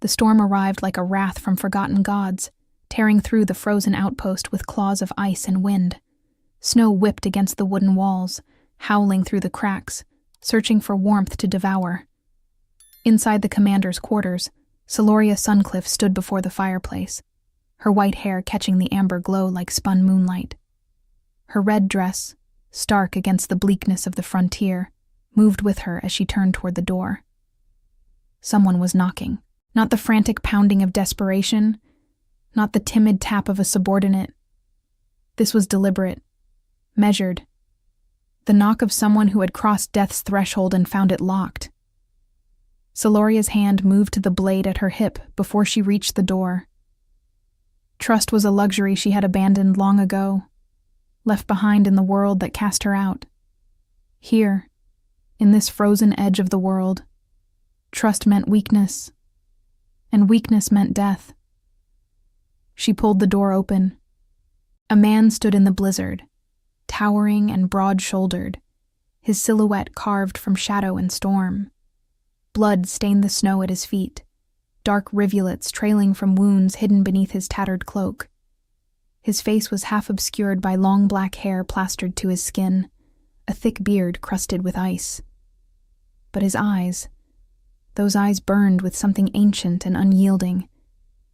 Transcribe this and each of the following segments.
The storm arrived like a wrath from forgotten gods, tearing through the frozen outpost with claws of ice and wind. Snow whipped against the wooden walls, howling through the cracks, searching for warmth to devour. Inside the commander's quarters, Celoria Suncliffe stood before the fireplace, her white hair catching the amber glow like spun moonlight. Her red dress, stark against the bleakness of the frontier, moved with her as she turned toward the door. Someone was knocking, not the frantic pounding of desperation, not the timid tap of a subordinate. This was deliberate, measured, the knock of someone who had crossed death's threshold and found it locked. Celoria's hand moved to the blade at her hip before she reached the door. Trust was a luxury she had abandoned long ago, left behind in the world that cast her out. Here, in this frozen edge of the world, trust meant weakness, and weakness meant death. She pulled the door open. A man stood in the blizzard, towering and broad-shouldered, his silhouette carved from shadow and storm. Blood stained the snow at his feet, dark rivulets trailing from wounds hidden beneath his tattered cloak. His face was half obscured by long black hair plastered to his skin, a thick beard crusted with ice. But his eyes, those eyes burned with something ancient and unyielding,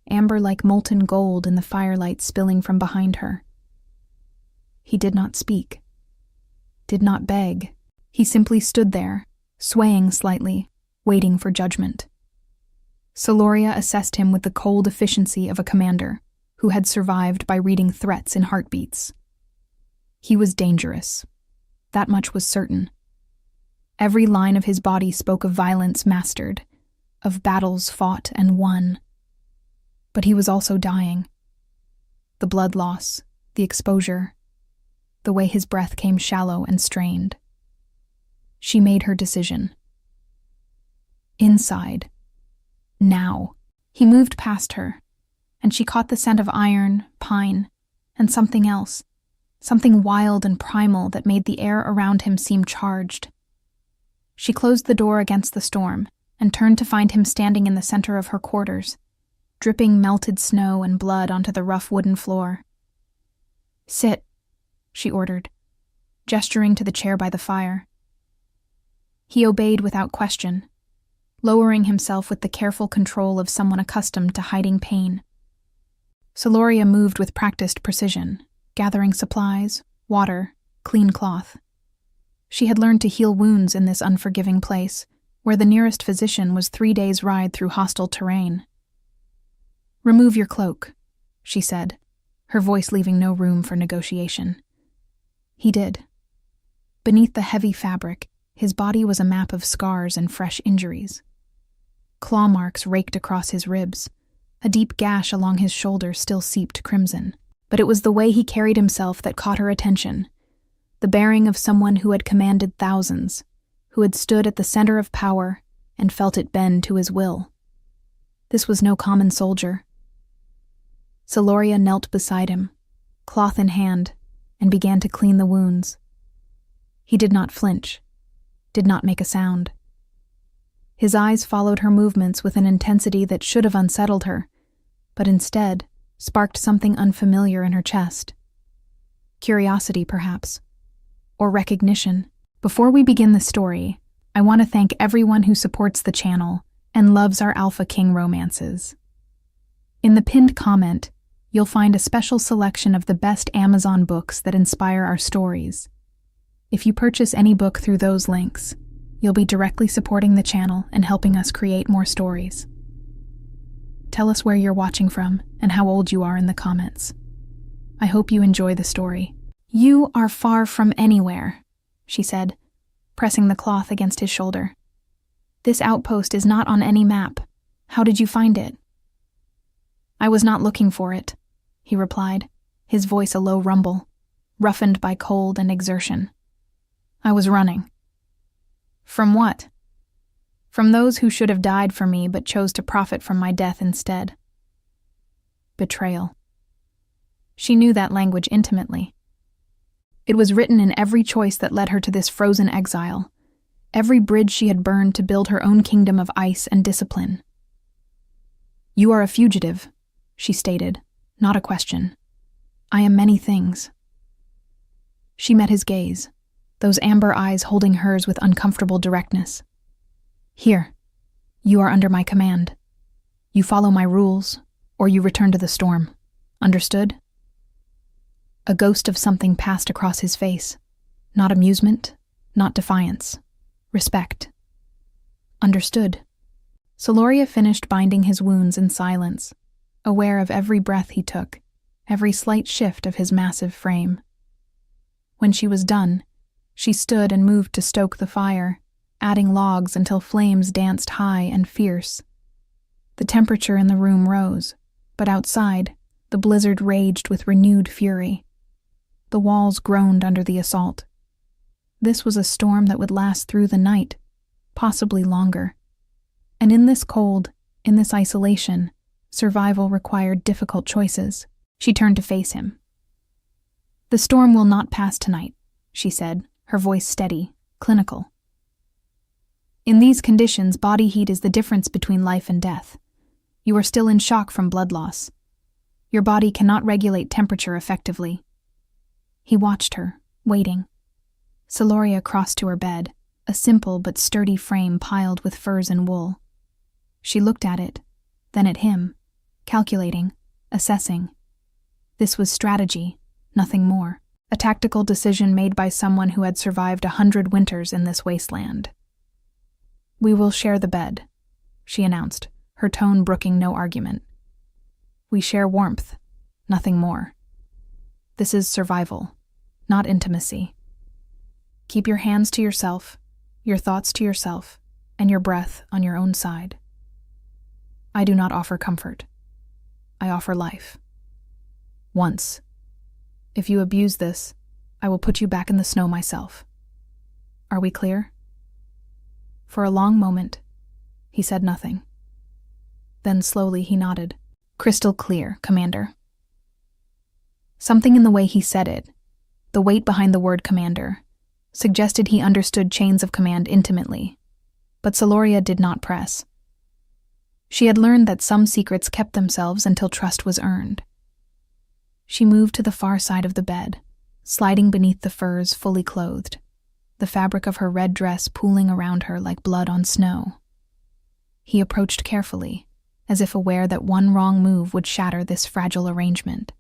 amber like molten gold in the firelight spilling from behind her. He did not speak, did not beg. He simply stood there, swaying slightly, waiting for judgment. Celoria assessed him with the cold efficiency of a commander who had survived by reading threats in heartbeats. He was dangerous. That much was certain. Every line of his body spoke of violence mastered, of battles fought and won. But he was also dying. The blood loss, the exposure, the way his breath came shallow and strained. She made her decision. Inside. Now. He moved past her, and she caught the scent of iron, pine, and something else, something wild and primal that made the air around him seem charged. She closed the door against the storm and turned to find him standing in the center of her quarters, dripping melted snow and blood onto the rough wooden floor. "Sit," she ordered, gesturing to the chair by the fire. He obeyed without question, lowering himself with the careful control of someone accustomed to hiding pain. Celoria moved with practiced precision, gathering supplies, water, clean cloth. She had learned to heal wounds in this unforgiving place, where the nearest physician was 3 days' ride through hostile terrain. "Remove your cloak," she said, her voice leaving no room for negotiation. He did. Beneath the heavy fabric, his body was a map of scars and fresh injuries. Claw marks raked across his ribs. A deep gash along his shoulder still seeped crimson. But it was the way he carried himself that caught her attention, the bearing of someone who had commanded thousands, who had stood at the center of power and felt it bend to his will. This was no common soldier. Celoria knelt beside him, cloth in hand, and began to clean the wounds. He did not flinch, did not make a sound. His eyes followed her movements with an intensity that should have unsettled her, but instead sparked something unfamiliar in her chest. Curiosity, perhaps, or recognition. Before we begin the story, I want to thank everyone who supports the channel and loves our Alpha King romances. In the pinned comment, you'll find a special selection of the best Amazon books that inspire our stories. If you purchase any book through those links, you'll be directly supporting the channel and helping us create more stories. Tell us where you're watching from and how old you are in the comments. I hope you enjoy the story. "You are far from anywhere," she said, pressing the cloth against his shoulder. "This outpost is not on any map. How did you find it?" "I was not looking for it," he replied, his voice a low rumble, roughened by cold and exertion. "I was running." "From what?" "From those who should have died for me but chose to profit from my death instead." Betrayal. She knew that language intimately. It was written in every choice that led her to this frozen exile, every bridge she had burned to build her own kingdom of ice and discipline. You are a fugitive, she stated, not a question. I am many things. She met his gaze, those amber eyes holding hers with uncomfortable directness. Here, you are under my command. You follow my rules, or you return to the storm. Understood? A ghost of something passed across his face. Not amusement, not defiance. Respect. Understood. Celoria finished binding his wounds in silence, aware of every breath he took, every slight shift of his massive frame. When she was done, she stood and moved to stoke the fire, adding logs until flames danced high and fierce. The temperature in the room rose, but outside, the blizzard raged with renewed fury. The walls groaned under the assault. This was a storm that would last through the night, possibly longer. And in this cold, in this isolation, survival required difficult choices. She turned to face him. The storm will not pass tonight, she said, her voice steady, clinical. In these conditions, body heat is the difference between life and death. You are still in shock from blood loss. Your body cannot regulate temperature effectively. He watched her, waiting. Celoria crossed to her bed, a simple but sturdy frame piled with furs and wool. She looked at it, then at him, calculating, assessing. This was strategy, nothing more. A tactical decision made by someone who had survived 100 winters in this wasteland. We will share the bed, she announced, her tone brooking no argument. We share warmth, nothing more. This is survival, not intimacy. Keep your hands to yourself, your thoughts to yourself, and your breath on your own side. I do not offer comfort. I offer life. Once. If you abuse this, I will put you back in the snow myself. Are we clear? For a long moment, he said nothing. Then slowly he nodded. Crystal clear, Commander. Something in the way he said it, the weight behind the word commander, suggested he understood chains of command intimately, but Celoria did not press. She had learned that some secrets kept themselves until trust was earned. She moved to the far side of the bed, sliding beneath the furs fully clothed, the fabric of her red dress pooling around her like blood on snow. He approached carefully, as if aware that one wrong move would shatter this fragile arrangement.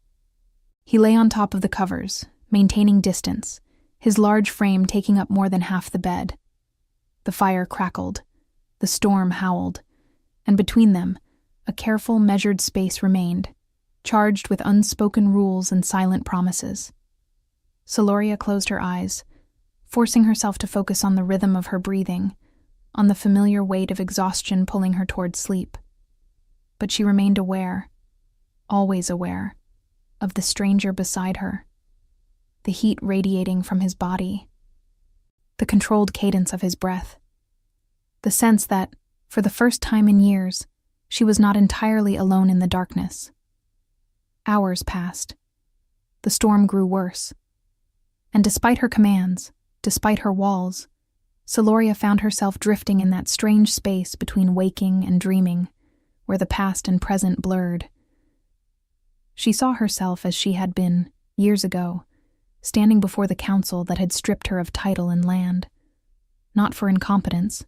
He lay on top of the covers, maintaining distance, his large frame taking up more than half the bed. The fire crackled, the storm howled, and between them, a careful, measured space remained, charged with unspoken rules and silent promises. Celoria closed her eyes, forcing herself to focus on the rhythm of her breathing, on the familiar weight of exhaustion pulling her toward sleep. But she remained aware, always aware, of the stranger beside her, the heat radiating from his body, the controlled cadence of his breath, the sense that, for the first time in years, she was not entirely alone in the darkness. Hours passed. The storm grew worse. And despite her commands, despite her walls, Celoria found herself drifting in that strange space between waking and dreaming, where the past and present blurred. She saw herself as she had been, years ago, standing before the council that had stripped her of title and land, not for incompetence,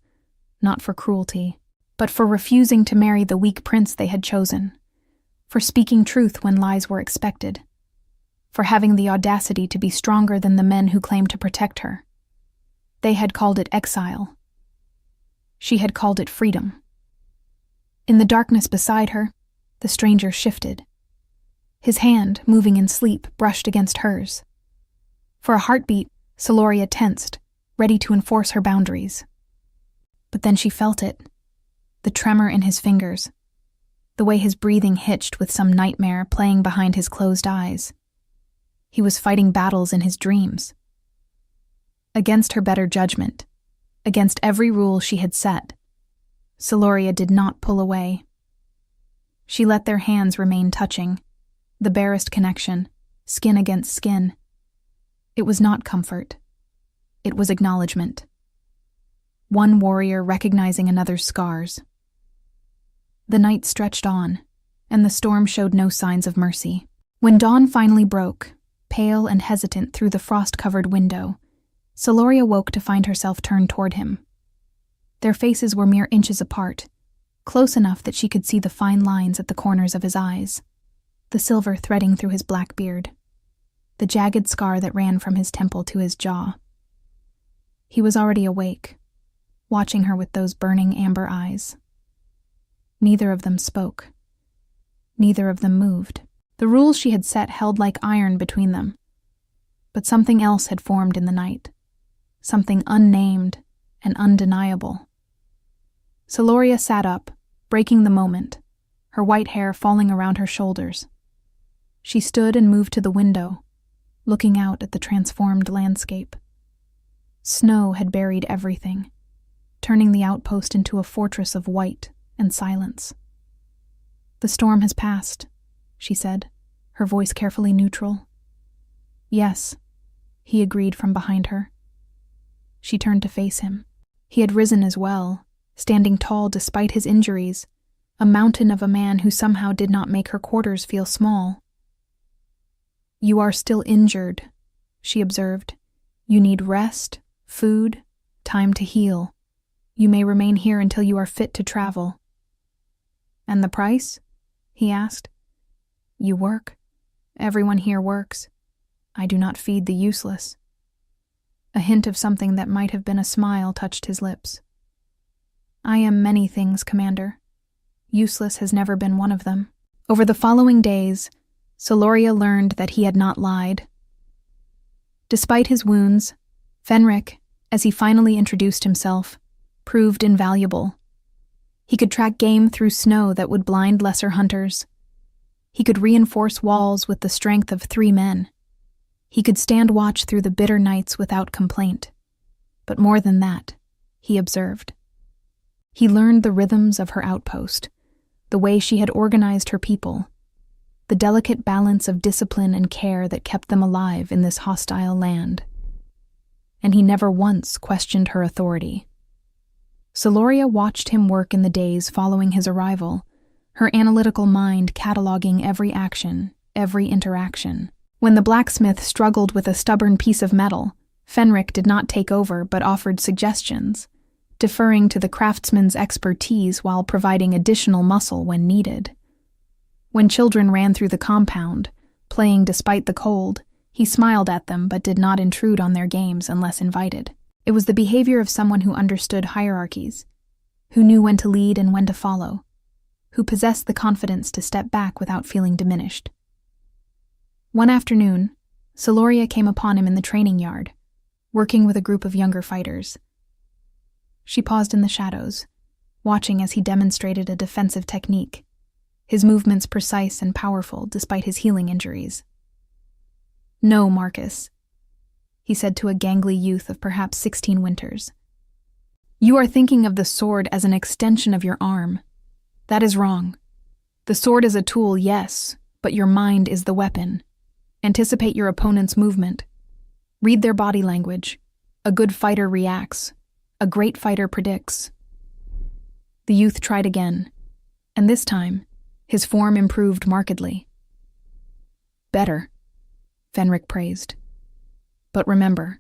not for cruelty, but for refusing to marry the weak prince they had chosen, for speaking truth when lies were expected, for having the audacity to be stronger than the men who claimed to protect her. They had called it exile. She had called it freedom. In the darkness beside her, the stranger shifted. His hand, moving in sleep, brushed against hers. For a heartbeat, Celoria tensed, ready to enforce her boundaries. But then she felt it, the tremor in his fingers, the way his breathing hitched with some nightmare playing behind his closed eyes. He was fighting battles in his dreams. Against her better judgment, against every rule she had set, Celoria did not pull away. She let their hands remain touching, the barest connection, skin against skin. It was not comfort. It was acknowledgement. One warrior recognizing another's scars. The night stretched on, and the storm showed no signs of mercy. When dawn finally broke, pale and hesitant through the frost-covered window, Celoria woke to find herself turned toward him. Their faces were mere inches apart, close enough that she could see the fine lines at the corners of his eyes, the silver threading through his black beard, the jagged scar that ran from his temple to his jaw. He was already awake, watching her with those burning amber eyes. Neither of them spoke. Neither of them moved. The rules she had set held like iron between them. But something else had formed in the night, something unnamed and undeniable. Celoria sat up, breaking the moment, her white hair falling around her shoulders. She stood and moved to the window, looking out at the transformed landscape. Snow had buried everything, turning the outpost into a fortress of white and silence. "The storm has passed," she said, her voice carefully neutral. "Yes," he agreed from behind her. She turned to face him. He had risen as well, standing tall despite his injuries, a mountain of a man who somehow did not make her quarters feel small. "You are still injured," she observed. "You need rest, food, time to heal. You may remain here until you are fit to travel." "And the price?" he asked. "You work. Everyone here works. I do not feed the useless." A hint of something that might have been a smile touched his lips. "I am many things, Commander. Useless has never been one of them." Over the following days, Celoria learned that he had not lied. Despite his wounds, Fenric, as he finally introduced himself, proved invaluable. He could track game through snow that would blind lesser hunters. He could reinforce walls with the strength of 3 men. He could stand watch through the bitter nights without complaint. But more than that, he observed. He learned the rhythms of her outpost, the way she had organized her people, the delicate balance of discipline and care that kept them alive in this hostile land. And he never once questioned her authority. Celoria watched him work in the days following his arrival, her analytical mind cataloging every action, every interaction. When the blacksmith struggled with a stubborn piece of metal, Fenric did not take over but offered suggestions, deferring to the craftsman's expertise while providing additional muscle when needed. When children ran through the compound, playing despite the cold, he smiled at them but did not intrude on their games unless invited. It was the behavior of someone who understood hierarchies, who knew when to lead and when to follow, who possessed the confidence to step back without feeling diminished. One afternoon, Celoria came upon him in the training yard, working with a group of younger fighters. She paused in the shadows, watching as he demonstrated a defensive technique, his movements precise and powerful despite his healing injuries. "No, Marcus," he said to a gangly youth of perhaps 16 winters. "You are thinking of the sword as an extension of your arm. That is wrong. The sword is a tool, yes, but your mind is the weapon. Anticipate your opponent's movement. Read their body language. A good fighter reacts. A great fighter predicts." The youth tried again, and this time, his form improved markedly. "Better," Fenric praised. "But remember,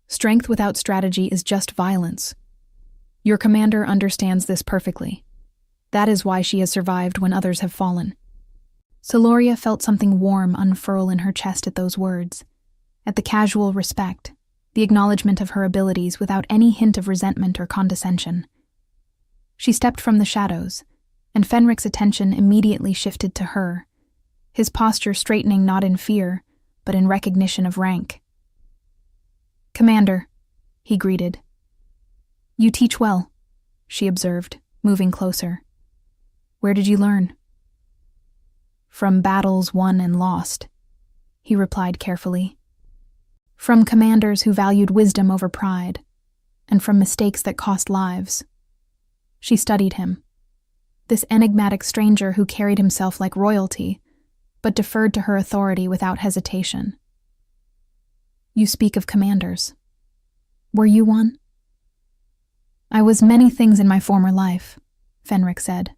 strength without strategy is just violence. Your commander understands this perfectly. That is why she has survived when others have fallen." Celoria felt something warm unfurl in her chest at those words, at the casual respect, the acknowledgement of her abilities without any hint of resentment or condescension. She stepped from the shadows, and Fenric's attention immediately shifted to her, his posture straightening not in fear, but in recognition of rank. "Commander," he greeted. "You teach well," she observed, moving closer. "Where did you learn?" "From battles won and lost," he replied carefully. "From commanders who valued wisdom over pride, and from mistakes that cost lives." She studied him, this enigmatic stranger who carried himself like royalty, but deferred to her authority without hesitation. "You speak of commanders. Were you one?" "I was many things in my former life," Fenric said.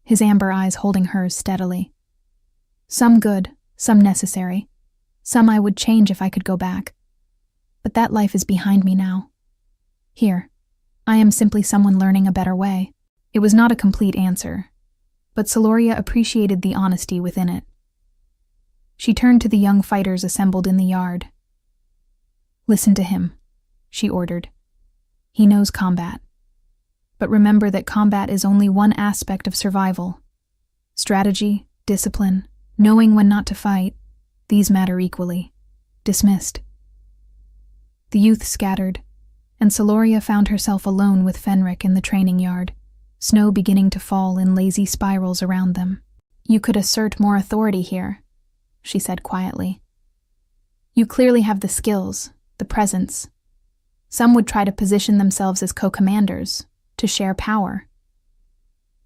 his amber eyes holding hers steadily. Some good, some necessary. Some I would change if I could go back. But that life is behind me now. Here, I am simply someone learning a better way. It was not a complete answer, but Celoria appreciated the honesty within it. She turned to the young fighters assembled in the yard. Listen to him, she ordered. He knows combat. But remember that combat is only one aspect of survival. Strategy, discipline, knowing when not to fight, these matter equally. Dismissed. The youth scattered, and Celoria found herself alone with Fenric in the training yard, snow beginning to fall in lazy spirals around them. You could assert more authority here, she said quietly. You clearly have the skills, the presence. Some would try to position themselves as co-commanders, to share power.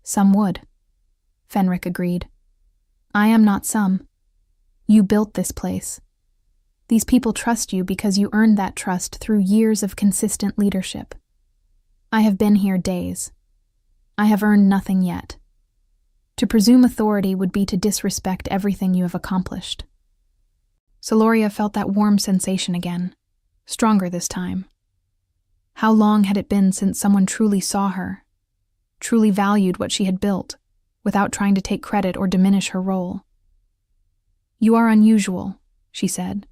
Some would, Fenric agreed. I am not some. You built this place. These people trust you because you earned that trust through years of consistent leadership. I have been here days. I have earned nothing yet. To presume authority would be to disrespect everything you have accomplished. Celoria felt that warm sensation again, stronger this time. How long had it been since someone truly saw her, truly valued what she had built, without trying to take credit or diminish her role? You are unusual, she said,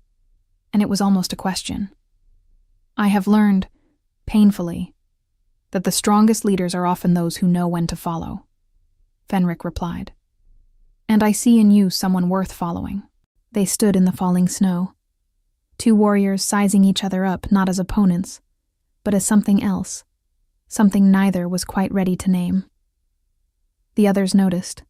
and it was almost a question. I have learned, painfully, that the strongest leaders are often those who know when to follow, Fenric replied. And I see in you someone worth following. They stood in the falling snow, two warriors sizing each other up not as opponents, but as something else, something neither was quite ready to name. The others noticed.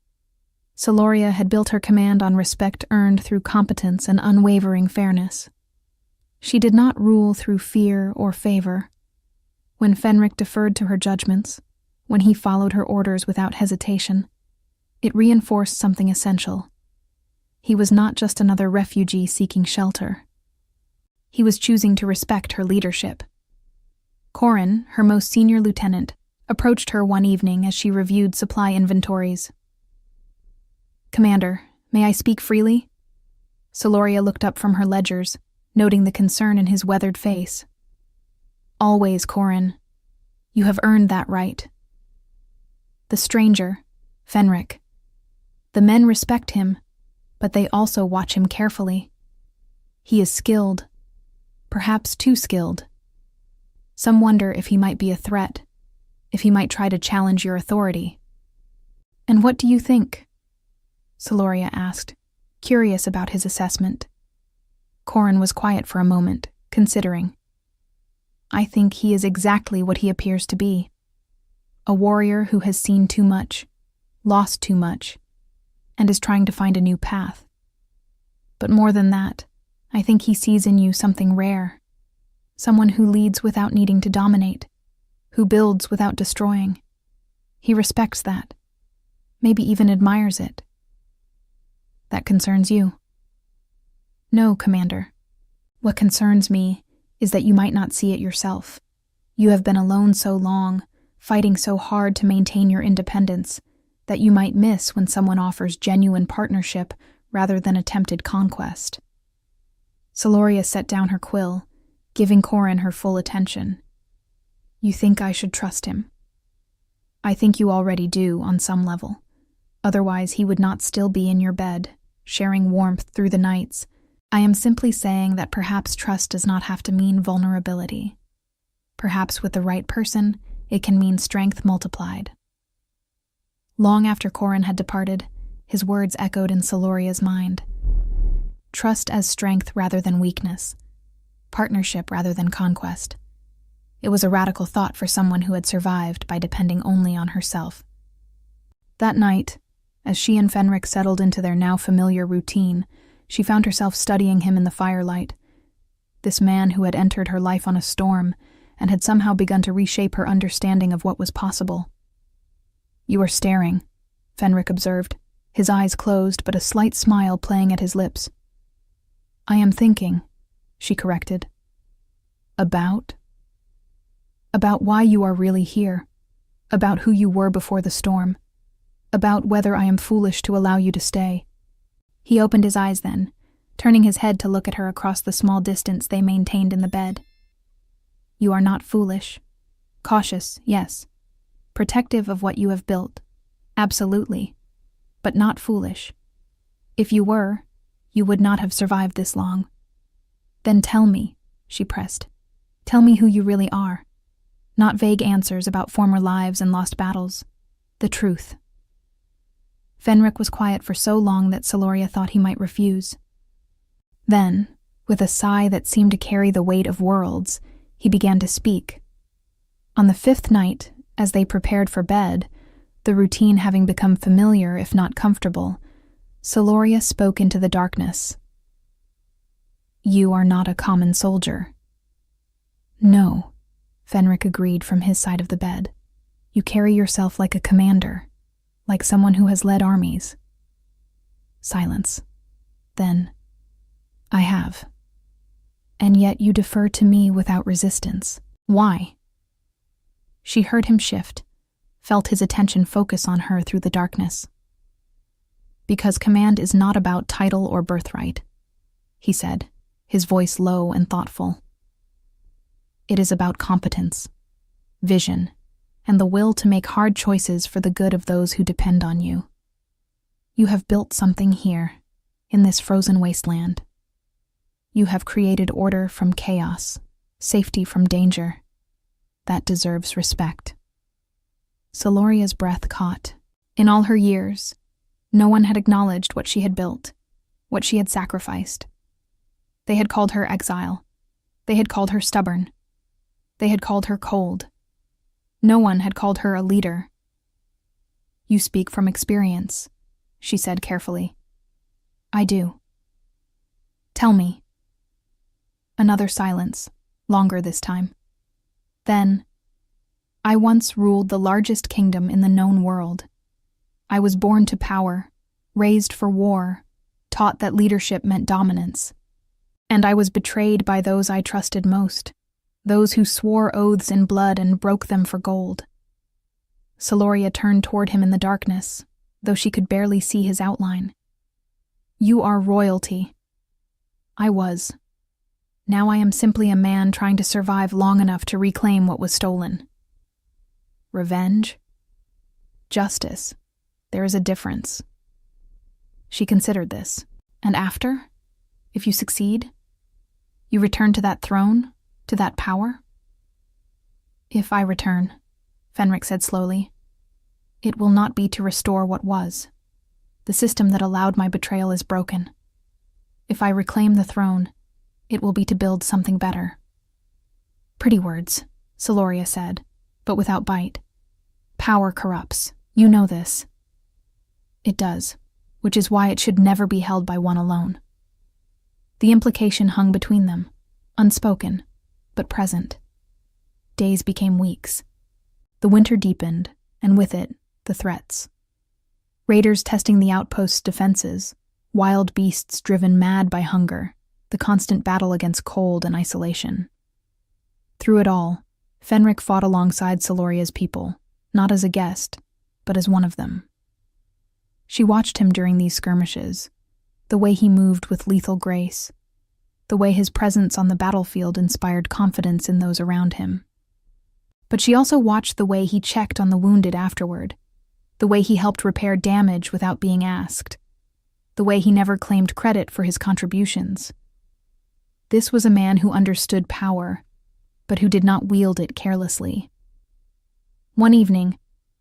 Celoria had built her command on respect earned through competence and unwavering fairness. She did not rule through fear or favor. When Fenric deferred to her judgments, when he followed her orders without hesitation, it reinforced something essential. He was not just another refugee seeking shelter. He was choosing to respect her leadership. Corin, her most senior lieutenant, approached her one evening as she reviewed supply inventories. Commander, may I speak freely? Celoria looked up from her ledgers, noting the concern in his weathered face. Always, Corin. You have earned that right. The stranger, Fenric. The men respect him, but they also watch him carefully. He is skilled, perhaps too skilled. Some wonder if he might be a threat, if he might try to challenge your authority. And what do you think? Celoria asked, curious about his assessment. Corin was quiet for a moment, considering. I think he is exactly what he appears to be. A warrior who has seen too much, lost too much, and is trying to find a new path. But more than that, I think he sees in you something rare. Someone who leads without needing to dominate, who builds without destroying. He respects that, maybe even admires it. That concerns you? No, Commander. What concerns me is that you might not see it yourself. You have been alone so long, fighting so hard to maintain your independence, that you might miss when someone offers genuine partnership rather than attempted conquest. Celoria set down her quill, giving Corin her full attention. You think I should trust him? I think you already do on some level. Otherwise he would not still be in your bed, sharing warmth through the nights. I am simply saying that perhaps trust does not have to mean vulnerability. Perhaps with the right person, it can mean strength multiplied. Long after Corin had departed, his words echoed in Celoria's mind. Trust as strength rather than weakness. Partnership rather than conquest. It was a radical thought for someone who had survived by depending only on herself. That night, as she and Fenric settled into their now familiar routine, she found herself studying him in the firelight. This man who had entered her life on a storm and had somehow begun to reshape her understanding of what was possible. You are staring, Fenric observed, his eyes closed but a slight smile playing at his lips. I am thinking, she corrected. About why you are really here, about who you were before the storm, About whether I am foolish to allow you to stay." He opened his eyes then, turning his head to look at her across the small distance they maintained in the bed. "You are not foolish. Cautious, yes. Protective of what you have built. Absolutely. But not foolish. If you were, you would not have survived this long." "Then tell me," she pressed. "Tell me who you really are. Not vague answers about former lives and lost battles. The truth." Fenric was quiet for so long that Celoria thought he might refuse. Then, with a sigh that seemed to carry the weight of worlds, he began to speak. On the 5th night, as they prepared for bed, the routine having become familiar if not comfortable, Celoria spoke into the darkness. "You are not a common soldier." "No," Fenric agreed from his side of the bed. "You carry yourself like a commander, like someone who has led armies." Silence. Then, "I have. And yet you defer to me without resistance. Why?" She heard him shift, felt his attention focus on her through the darkness. "Because command is not about title or birthright," he said, his voice low and thoughtful. "It is about competence, vision, and the will to make hard choices for the good of those who depend on you. You have built something here, in this frozen wasteland. You have created order from chaos, safety from danger. That deserves respect." Celoria's breath caught. In all her years, no one had acknowledged what she had built, what she had sacrificed. They had called her Exile. They had called her stubborn. They had called her cold. No one had called her a leader. "You speak from experience," she said carefully. "I do." "Tell me." Another silence, longer this time. Then, "I once ruled the largest kingdom in the known world. I was born to power, raised for war, taught that leadership meant dominance. And I was betrayed by those I trusted most, those who swore oaths in blood and broke them for gold." Celoria turned toward him in the darkness, though she could barely see his outline. "You are royalty." "I was. Now I am simply a man trying to survive long enough to reclaim what was stolen." "Revenge? Justice. There is a difference." She considered this. "And after? If you succeed? You return to that throne? To that power?" "If I return," Fenric said slowly, "it will not be to restore what was. The system that allowed my betrayal is broken. If I reclaim the throne, it will be to build something better." "Pretty words," Celoria said, but without bite. "Power corrupts. You know this." "It does, which is why it should never be held by one alone." The implication hung between them, unspoken, but present. Days became weeks. The winter deepened, and with it, the threats. Raiders testing the outpost's defenses, wild beasts driven mad by hunger, the constant battle against cold and isolation. Through it all, Fenric fought alongside Celoria's people, not as a guest, but as one of them. She watched him during these skirmishes, the way he moved with lethal grace, the way his presence on the battlefield inspired confidence in those around him. But she also watched the way he checked on the wounded afterward, the way he helped repair damage without being asked, the way he never claimed credit for his contributions. This was a man who understood power, but who did not wield it carelessly. One evening,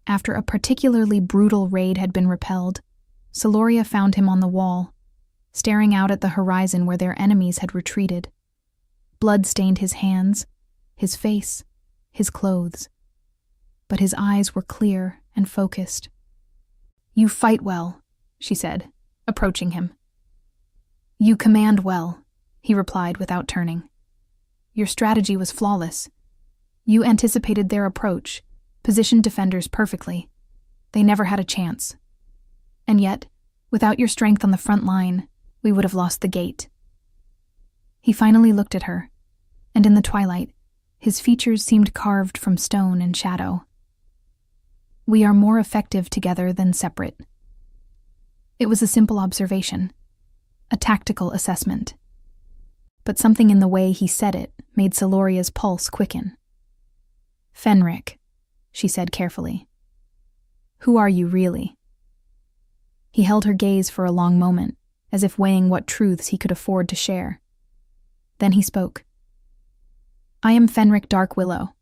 after a particularly brutal raid had been repelled, Celoria found him on the wall, staring out at the horizon where their enemies had retreated. Blood stained his hands, his face, his clothes. But his eyes were clear and focused. "You fight well," she said, approaching him. "You command well," he replied without turning. "Your strategy was flawless. You anticipated their approach, positioned defenders perfectly. They never had a chance. And yet, without your strength on the front line, we would have lost the gate." He finally looked at her, and in the twilight, his features seemed carved from stone and shadow. We are more effective together than separate. It was a simple observation, a tactical assessment. But something in the way he said it made Celoria's pulse quicken. "Fenric," she said carefully. "Who are you really?" He held her gaze for a long moment, as if weighing what truths he could afford to share. Then he spoke. "I am Fenric Darkwillow,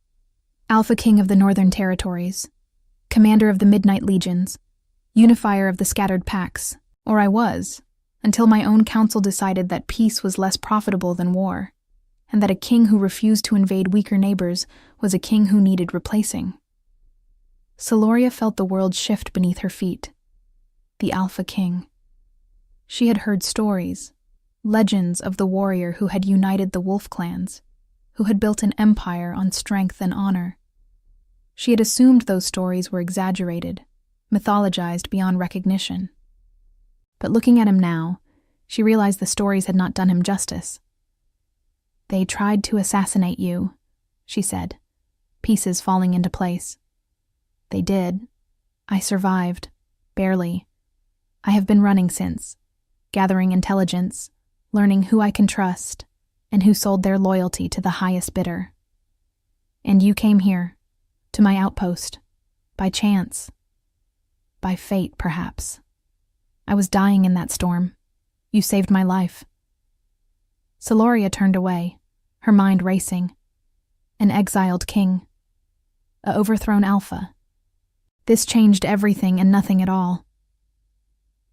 Alpha King of the Northern Territories, commander of the Midnight Legions, unifier of the scattered packs, or I was, until my own council decided that peace was less profitable than war, and that a king who refused to invade weaker neighbors was a king who needed replacing." Celoria felt the world shift beneath her feet. The Alpha King. She had heard stories, legends of the warrior who had united the wolf clans, who had built an empire on strength and honor. She had assumed those stories were exaggerated, mythologized beyond recognition. But looking at him now, she realized the stories had not done him justice. "They tried to assassinate you," she said, pieces falling into place. "They did. I survived. Barely. I have been running since, gathering intelligence, learning who I can trust, and who sold their loyalty to the highest bidder. And you came here, to my outpost, by chance. By fate, perhaps. I was dying in that storm. You saved my life." Celoria turned away, her mind racing. An exiled king. A overthrown alpha. This changed everything and nothing at all.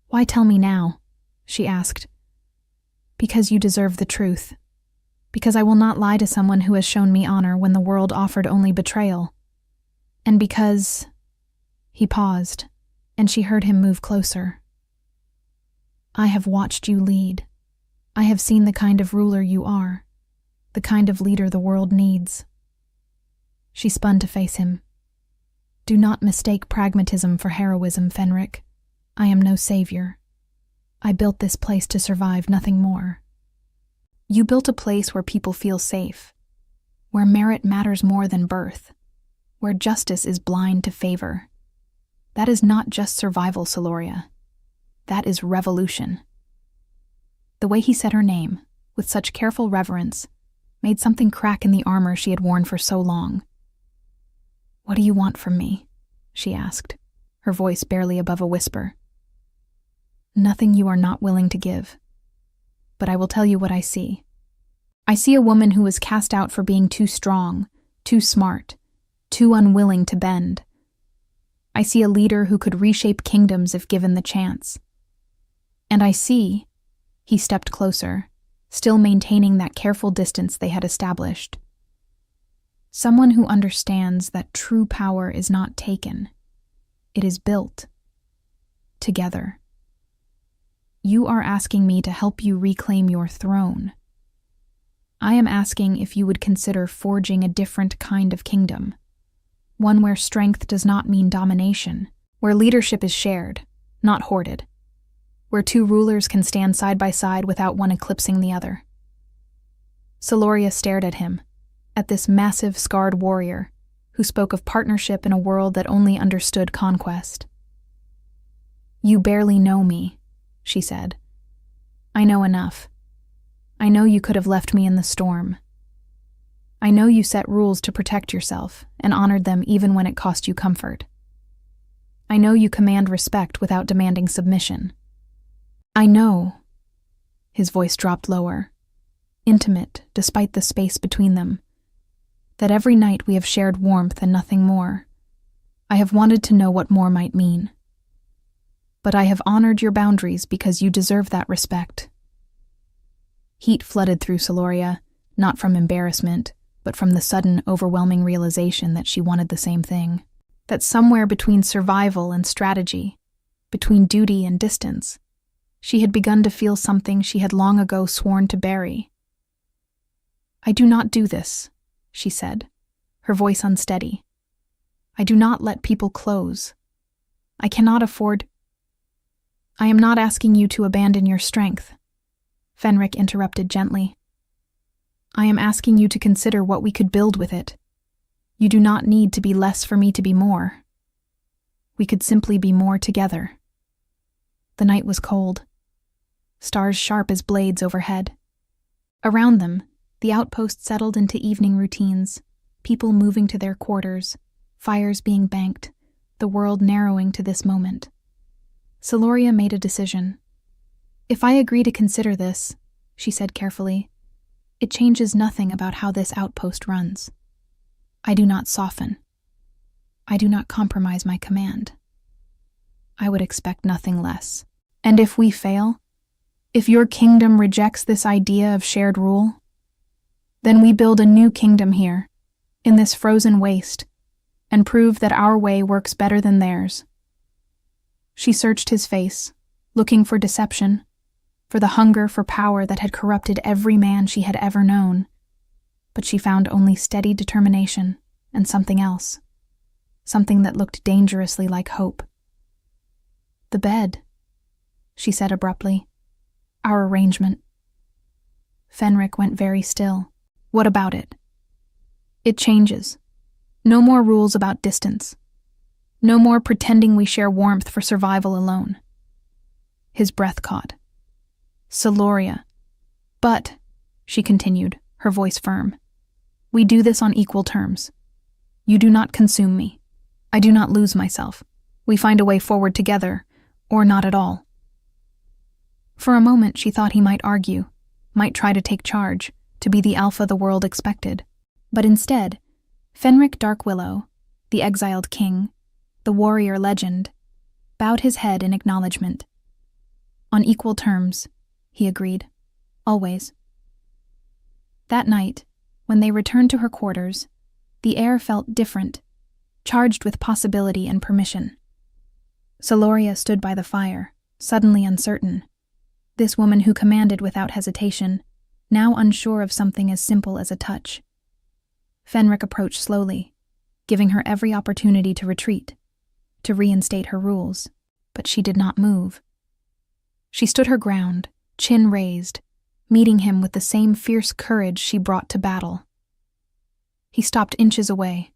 "Why tell me now?" she asked. "Because you deserve the truth. Because I will not lie to someone who has shown me honor when the world offered only betrayal. And because—" He paused, and she heard him move closer. "I have watched you lead. I have seen the kind of ruler you are, the kind of leader the world needs." She spun to face him. "Do not mistake pragmatism for heroism, Fenric. I am no savior. I built this place to survive, nothing more. You built a place where people feel safe, where merit matters more than birth, where justice is blind to favor. That is not just survival, Celoria. That is revolution." The way he said her name, with such careful reverence, made something crack in the armor she had worn for so long. "What do you want from me?" she asked, her voice barely above a whisper. "Nothing you are not willing to give. But I will tell you what I see. I see a woman who was cast out for being too strong, too smart, too unwilling to bend. I see a leader who could reshape kingdoms if given the chance. And I see," he stepped closer, still maintaining that careful distance they had established, "someone who understands that true power is not taken. It is built. Together. You are asking me to help you reclaim your throne. I am asking if you would consider forging a different kind of kingdom. One where strength does not mean domination, where leadership is shared, not hoarded, where two rulers can stand side by side without one eclipsing the other." Celoria stared at him, at this massive, scarred warrior who spoke of partnership in a world that only understood conquest. "You barely know me," she said. "I know enough. I know you could have left me in the storm. I know you set rules to protect yourself and honored them even when it cost you comfort. I know you command respect without demanding submission. I know," his voice dropped lower, intimate despite the space between them, "that every night we have shared warmth and nothing more. I have wanted to know what more might mean. But I have honored your boundaries because you deserve that respect." Heat flooded through Celoria, not from embarrassment, but from the sudden, overwhelming realization that she wanted the same thing. That somewhere between survival and strategy, between duty and distance, she had begun to feel something she had long ago sworn to bury. "I do not do this," she said, her voice unsteady. "I do not let people close. I cannot afford—" "I am not asking you to abandon your strength," Fenric interrupted gently. "I am asking you to consider what we could build with it. You do not need to be less for me to be more." We could simply be more together. The night was cold, stars sharp as blades overhead. Around them, the outpost settled into evening routines, people moving to their quarters, fires being banked, the world narrowing to this moment. Celoria made a decision. "If I agree to consider this," she said carefully, "it changes nothing about how this outpost runs. I do not soften. I do not compromise my command. I would expect nothing less. And if we fail, if your kingdom rejects this idea of shared rule, then we build a new kingdom here, in this frozen waste, and prove that our way works better than theirs." She searched his face, looking for deception, for the hunger for power that had corrupted every man she had ever known, but she found only steady determination and something else, something that looked dangerously like hope. "The bed," she said abruptly. "Our arrangement." Fenric went very still. "What about it?" "It changes. No more rules about distance. No more pretending we share warmth for survival alone." His breath caught. "Celoria. But," she continued, her voice firm, "we do this on equal terms. You do not consume me. I do not lose myself. We find a way forward together, or not at all." For a moment she thought he might argue, might try to take charge, to be the alpha the world expected. But instead, Fenric Darkwillow, the exiled king, the warrior legend, bowed his head in acknowledgement. "On equal terms," he agreed. "Always." That night, when they returned to her quarters, the air felt different, charged with possibility and permission. Celoria stood by the fire, suddenly uncertain. This woman who commanded without hesitation, now unsure of something as simple as a touch. Fenric approached slowly, giving her every opportunity to retreat, to reinstate her rules, but she did not move. She stood her ground, chin raised, meeting him with the same fierce courage she brought to battle. He stopped inches away,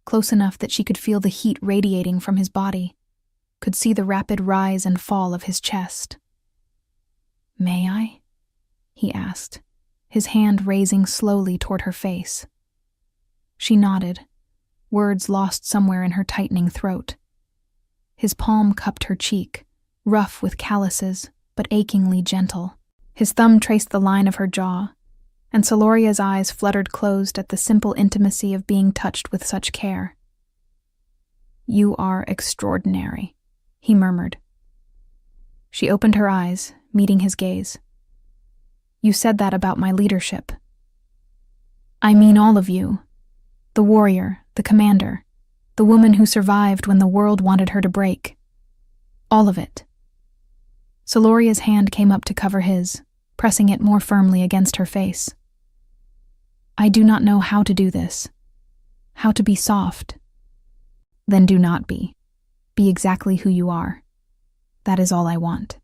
close enough that she could feel the heat radiating from his body, could see the rapid rise and fall of his chest. "May I?" he asked, his hand raising slowly toward her face. She nodded, words lost somewhere in her tightening throat. His palm cupped her cheek, rough with calluses, but achingly gentle. His thumb traced the line of her jaw, and Celoria's eyes fluttered closed at the simple intimacy of being touched with such care. "You are extraordinary," he murmured. She opened her eyes, meeting his gaze. "You said that about my leadership." "I mean all of you. The warrior, the commander, the woman who survived when the world wanted her to break. All of it." Celoria's hand came up to cover his, pressing it more firmly against her face. "I do not know how to do this. How to be soft." "Then do not be. Be exactly who you are. That is all I want."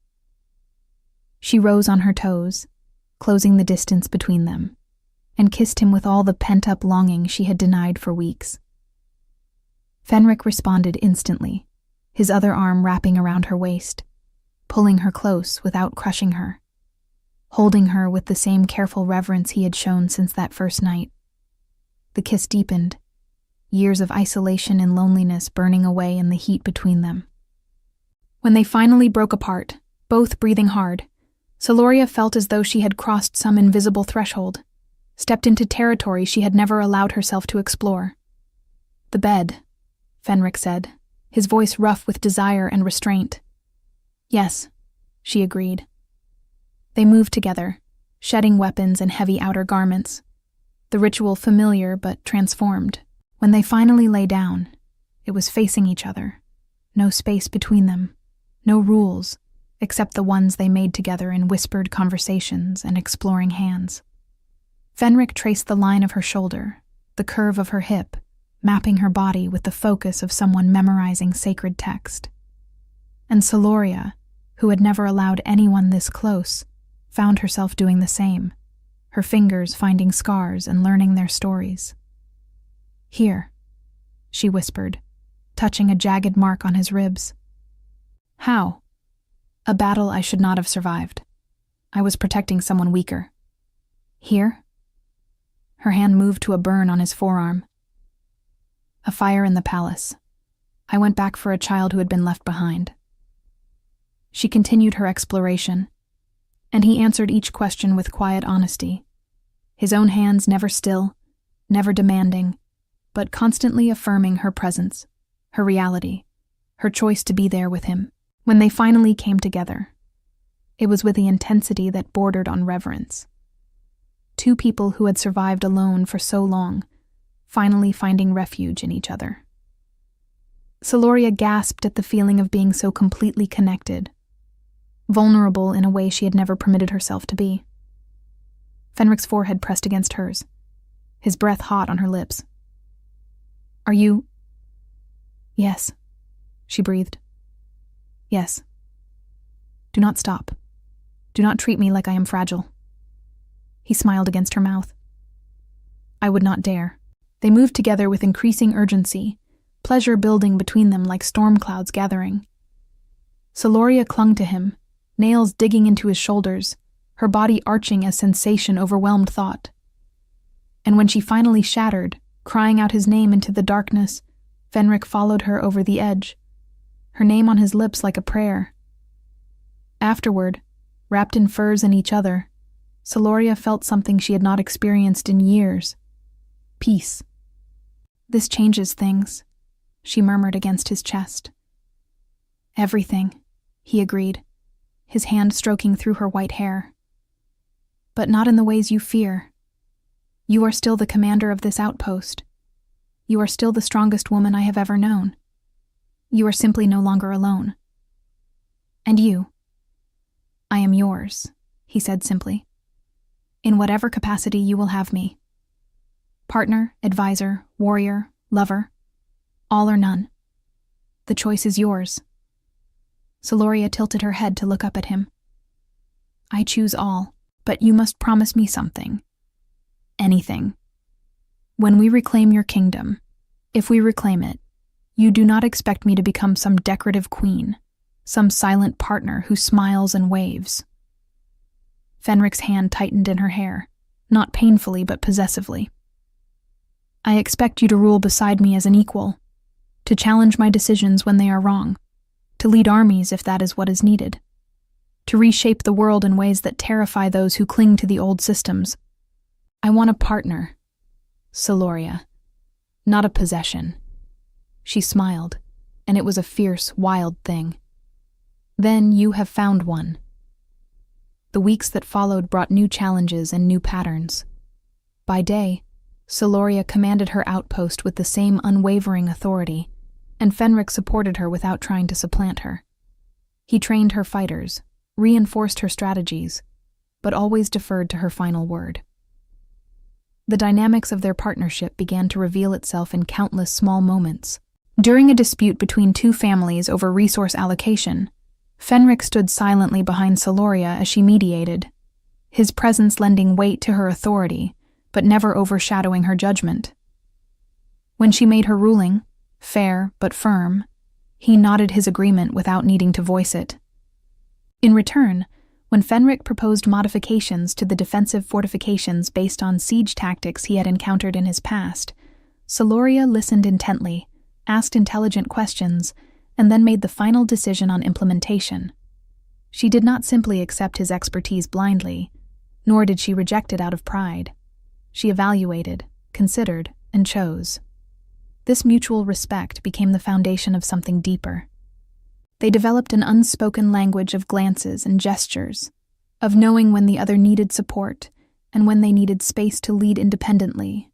She rose on her toes, closing the distance between them, and kissed him with all the pent-up longing she had denied for weeks. Fenric responded instantly, his other arm wrapping around her waist, pulling her close without crushing her, holding her with the same careful reverence he had shown since that first night. The kiss deepened, years of isolation and loneliness burning away in the heat between them. When they finally broke apart, both breathing hard, Celoria felt as though she had crossed some invisible threshold, stepped into territory she had never allowed herself to explore. "The bed," Fenric said, his voice rough with desire and restraint. "Yes," she agreed. They moved together, shedding weapons and heavy outer garments, the ritual familiar but transformed. When they finally lay down, it was facing each other, no space between them, no rules, except the ones they made together in whispered conversations and exploring hands. Fenric traced the line of her shoulder, the curve of her hip, mapping her body with the focus of someone memorizing sacred text. And Celoria, who had never allowed anyone this close, found herself doing the same, her fingers finding scars and learning their stories. "Here," she whispered, touching a jagged mark on his ribs. How? A battle I should not have survived. I was protecting someone weaker. Here? Her hand moved to a burn on his forearm. A fire in the palace. I went back for a child who had been left behind. She continued her exploration, and he answered each question with quiet honesty, his own hands never still, never demanding, but constantly affirming her presence, her reality, her choice to be there with him. When they finally came together, it was with the intensity that bordered on reverence. Two people who had survived alone for so long, finally finding refuge in each other. Celoria gasped at the feeling of being so completely connected, vulnerable in a way she had never permitted herself to be. Fenric's forehead pressed against hers, his breath hot on her lips. Are you... Yes, she breathed. Yes. Do not stop. Do not treat me like I am fragile. He smiled against her mouth. I would not dare. They moved together with increasing urgency, pleasure building between them like storm clouds gathering. Celoria clung to him, nails digging into his shoulders, her body arching as sensation overwhelmed thought. And when she finally shattered, crying out his name into the darkness, Fenric followed her over the edge, her name on his lips like a prayer. Afterward, wrapped in furs and each other, Celoria felt something she had not experienced in years. Peace. This changes things, she murmured against his chest. Everything, he agreed, his hand stroking through her white hair. But not in the ways you fear. You are still the commander of this outpost. You are still the strongest woman I have ever known. You are simply no longer alone. And you? I am yours, he said simply. In whatever capacity you will have me. Partner, advisor, warrior, lover, all or none. The choice is yours. Celoria tilted her head to look up at him. I choose all, but you must promise me something. Anything. When we reclaim your kingdom, if we reclaim it, you do not expect me to become some decorative queen, some silent partner who smiles and waves. Fenric's hand tightened in her hair, not painfully but possessively. I expect you to rule beside me as an equal, to challenge my decisions when they are wrong, to lead armies if that is what is needed, to reshape the world in ways that terrify those who cling to the old systems. I want a partner, Celoria, not a possession. She smiled, and it was a fierce, wild thing. Then you have found one. The weeks that followed brought new challenges and new patterns. By day, Celoria commanded her outpost with the same unwavering authority, and Fenric supported her without trying to supplant her. He trained her fighters, reinforced her strategies, but always deferred to her final word. The dynamics of their partnership began to reveal itself in countless small moments. During a dispute between two families over resource allocation, Fenric stood silently behind Celoria as she mediated, his presence lending weight to her authority, but never overshadowing her judgment. When she made her ruling, fair but firm, he nodded his agreement without needing to voice it. In return, when Fenric proposed modifications to the defensive fortifications based on siege tactics he had encountered in his past, Celoria listened intently, asked intelligent questions, and then made the final decision on implementation. She did not simply accept his expertise blindly, nor did she reject it out of pride. She evaluated, considered, and chose. This mutual respect became the foundation of something deeper. They developed an unspoken language of glances and gestures, of knowing when the other needed support and when they needed space to lead independently.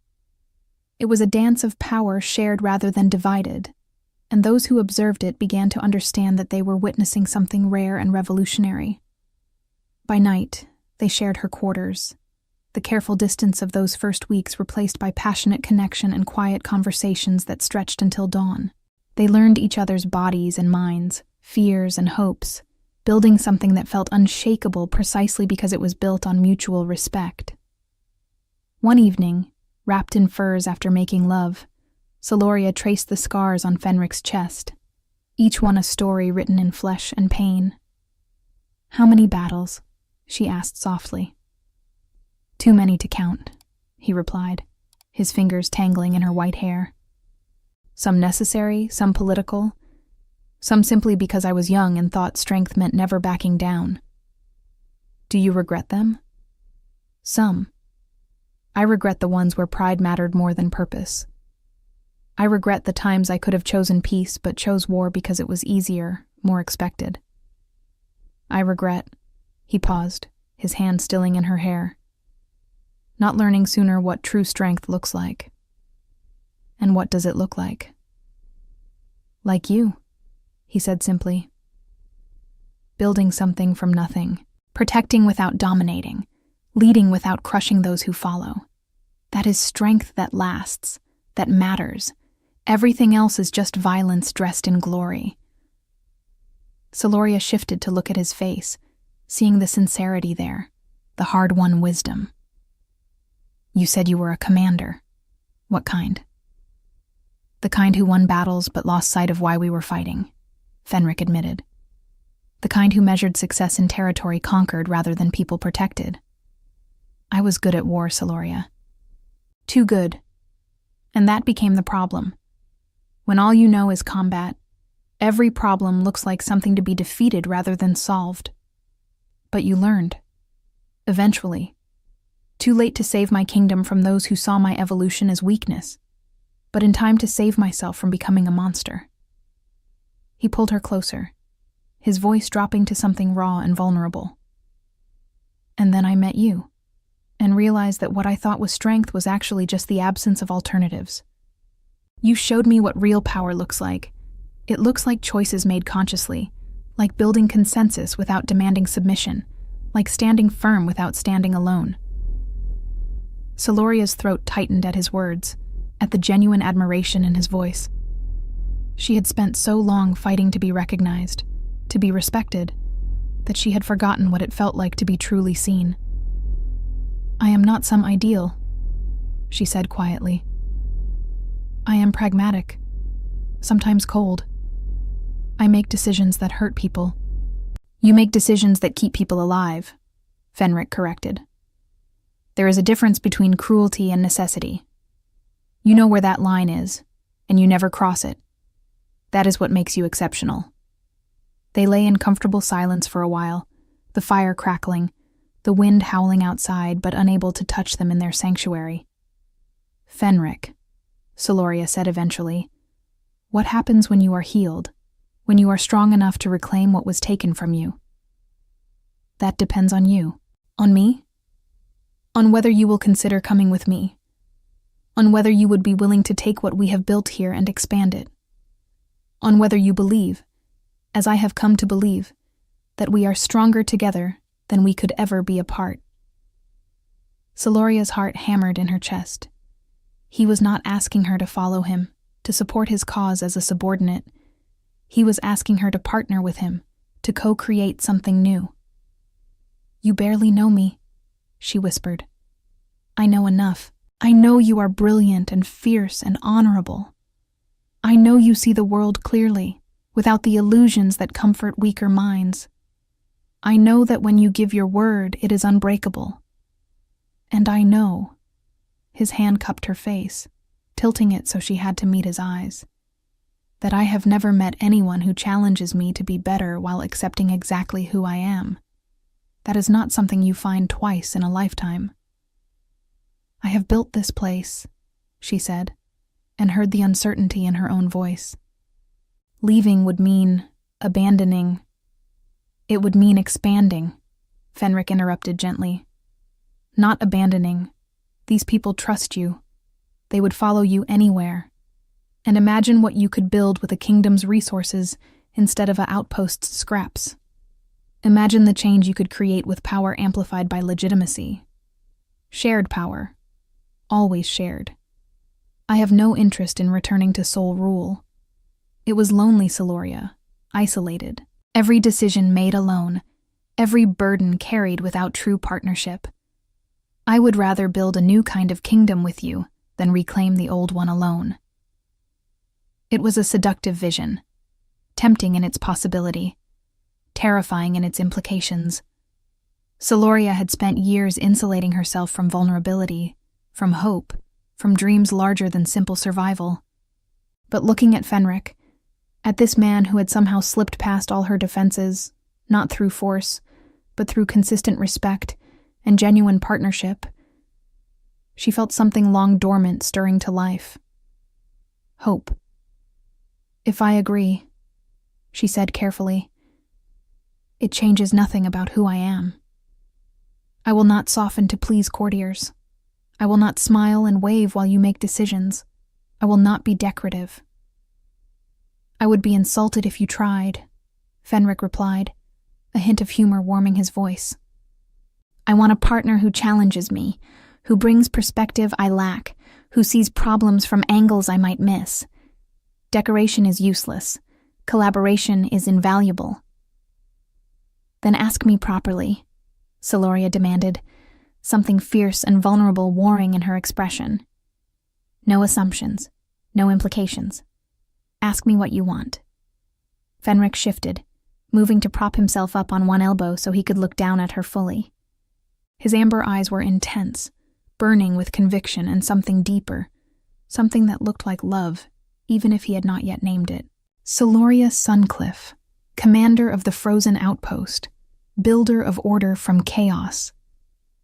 It was a dance of power shared rather than divided, and those who observed it began to understand that they were witnessing something rare and revolutionary. By night, they shared her quarters. The careful distance of those first weeks replaced by passionate connection and quiet conversations that stretched until dawn. They learned each other's bodies and minds, fears and hopes, building something that felt unshakable precisely because it was built on mutual respect. One evening, wrapped in furs after making love, Celoria traced the scars on Fenric's chest, each one a story written in flesh and pain. "How many battles?" she asked softly. "Too many to count," he replied, his fingers tangling in her white hair. "Some necessary, some political, some simply because I was young and thought strength meant never backing down. Do you regret them?" "Some. I regret the ones where pride mattered more than purpose. I regret the times I could have chosen peace but chose war because it was easier, more expected. I regret," he paused, his hand stilling in her hair, "not learning sooner what true strength looks like." "And what does it look like?" "Like you," he said simply. "Building something from nothing, protecting without dominating, leading without crushing those who follow. That is strength that lasts, that matters. Everything else is just violence dressed in glory." Celoria shifted to look at his face, seeing the sincerity there, the hard-won wisdom. "You said you were a commander. What kind?" "The kind who won battles but lost sight of why we were fighting," Fenric admitted. "The kind who measured success in territory conquered rather than people protected. I was good at war, Celoria. Too good. And that became the problem. When all you know is combat, every problem looks like something to be defeated rather than solved. But you learned. Eventually. Too late to save my kingdom from those who saw my evolution as weakness, but in time to save myself from becoming a monster." He pulled her closer, his voice dropping to something raw and vulnerable. "And then I met you, and realized that what I thought was strength was actually just the absence of alternatives. You showed me what real power looks like. It looks like choices made consciously, like building consensus without demanding submission, like standing firm without standing alone." Celoria's throat tightened at his words, at the genuine admiration in his voice. She had spent so long fighting to be recognized, to be respected, that she had forgotten what it felt like to be truly seen. "I am not some ideal," she said quietly. "I am pragmatic, sometimes cold. I make decisions that hurt people." "You make decisions that keep people alive," Fenric corrected. "There is a difference between cruelty and necessity. You know where that line is, and you never cross it. That is what makes you exceptional." They lay in comfortable silence for a while, the fire crackling, the wind howling outside but unable to touch them in their sanctuary. "Fenric," Celoria said eventually, "what happens when you are healed, when you are strong enough to reclaim what was taken from you?" "That depends on you." "On me?" "On whether you will consider coming with me. On whether you would be willing to take what we have built here and expand it. On whether you believe, as I have come to believe, that we are stronger together than we could ever be apart." Celoria's heart hammered in her chest. He was not asking her to follow him, to support his cause as a subordinate. He was asking her to partner with him, to co-create something new. "You barely know me," she whispered. "I know enough. I know you are brilliant and fierce and honorable. I know you see the world clearly, without the illusions that comfort weaker minds. I know that when you give your word, it is unbreakable. And I know," his hand cupped her face, tilting it so she had to meet his eyes, "that I have never met anyone who challenges me to be better while accepting exactly who I am. That is not something you find twice in a lifetime." "I have built this place," she said, and heard the uncertainty in her own voice. "Leaving would mean abandoning. It would mean expanding," Fenric interrupted gently. "Not abandoning. These people trust you. They would follow you anywhere. And imagine what you could build with a kingdom's resources instead of an outpost's scraps. Imagine the change you could create with power amplified by legitimacy. Shared power. Always shared. I have no interest in returning to sole rule. It was lonely, Celoria, isolated. Every decision made alone. Every burden carried without true partnership. I would rather build a new kind of kingdom with you than reclaim the old one alone." It was a seductive vision, tempting in its possibility, terrifying in its implications. Celoria had spent years insulating herself from vulnerability, from hope, from dreams larger than simple survival. But looking at Fenric, at this man who had somehow slipped past all her defenses, not through force, but through consistent respect and genuine partnership, she felt something long dormant stirring to life. Hope. "If I agree," she said carefully, "it changes nothing about who I am. I will not soften to please courtiers. I will not smile and wave while you make decisions. I will not be decorative." "I would be insulted if you tried," Fenric replied, a hint of humor warming his voice. "I want a partner who challenges me, who brings perspective I lack, who sees problems from angles I might miss. Decoration is useless. Collaboration is invaluable." "Then ask me properly," Celoria demanded, something fierce and vulnerable warring in her expression. "No assumptions, no implications. Ask me what you want." Fenric shifted, moving to prop himself up on one elbow so he could look down at her fully. His amber eyes were intense, burning with conviction and something deeper, something that looked like love, even if he had not yet named it. "Celoria Suncliff, commander of the frozen outpost, builder of order from chaos.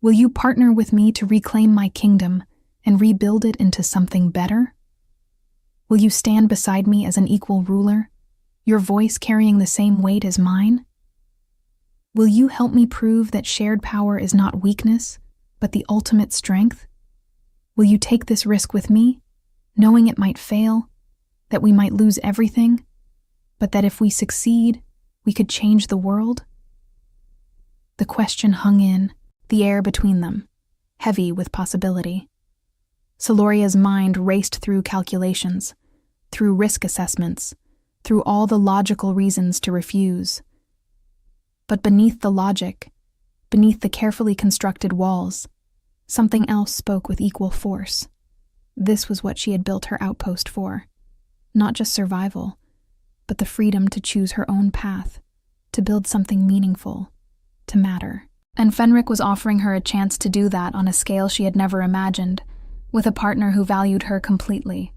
Will you partner with me to reclaim my kingdom and rebuild it into something better? Will you stand beside me as an equal ruler, your voice carrying the same weight as mine? Will you help me prove that shared power is not weakness, but the ultimate strength? Will you take this risk with me, knowing it might fail, that we might lose everything, but that if we succeed, we could change the world?" The question hung in the air between them, heavy with possibility. Celoria's mind raced through calculations, through risk assessments, through all the logical reasons to refuse. But beneath the logic, beneath the carefully constructed walls, something else spoke with equal force. This was what she had built her outpost for. Not just survival, but the freedom to choose her own path, to build something meaningful, to matter. And Fenric was offering her a chance to do that on a scale she had never imagined, with a partner who valued her completely.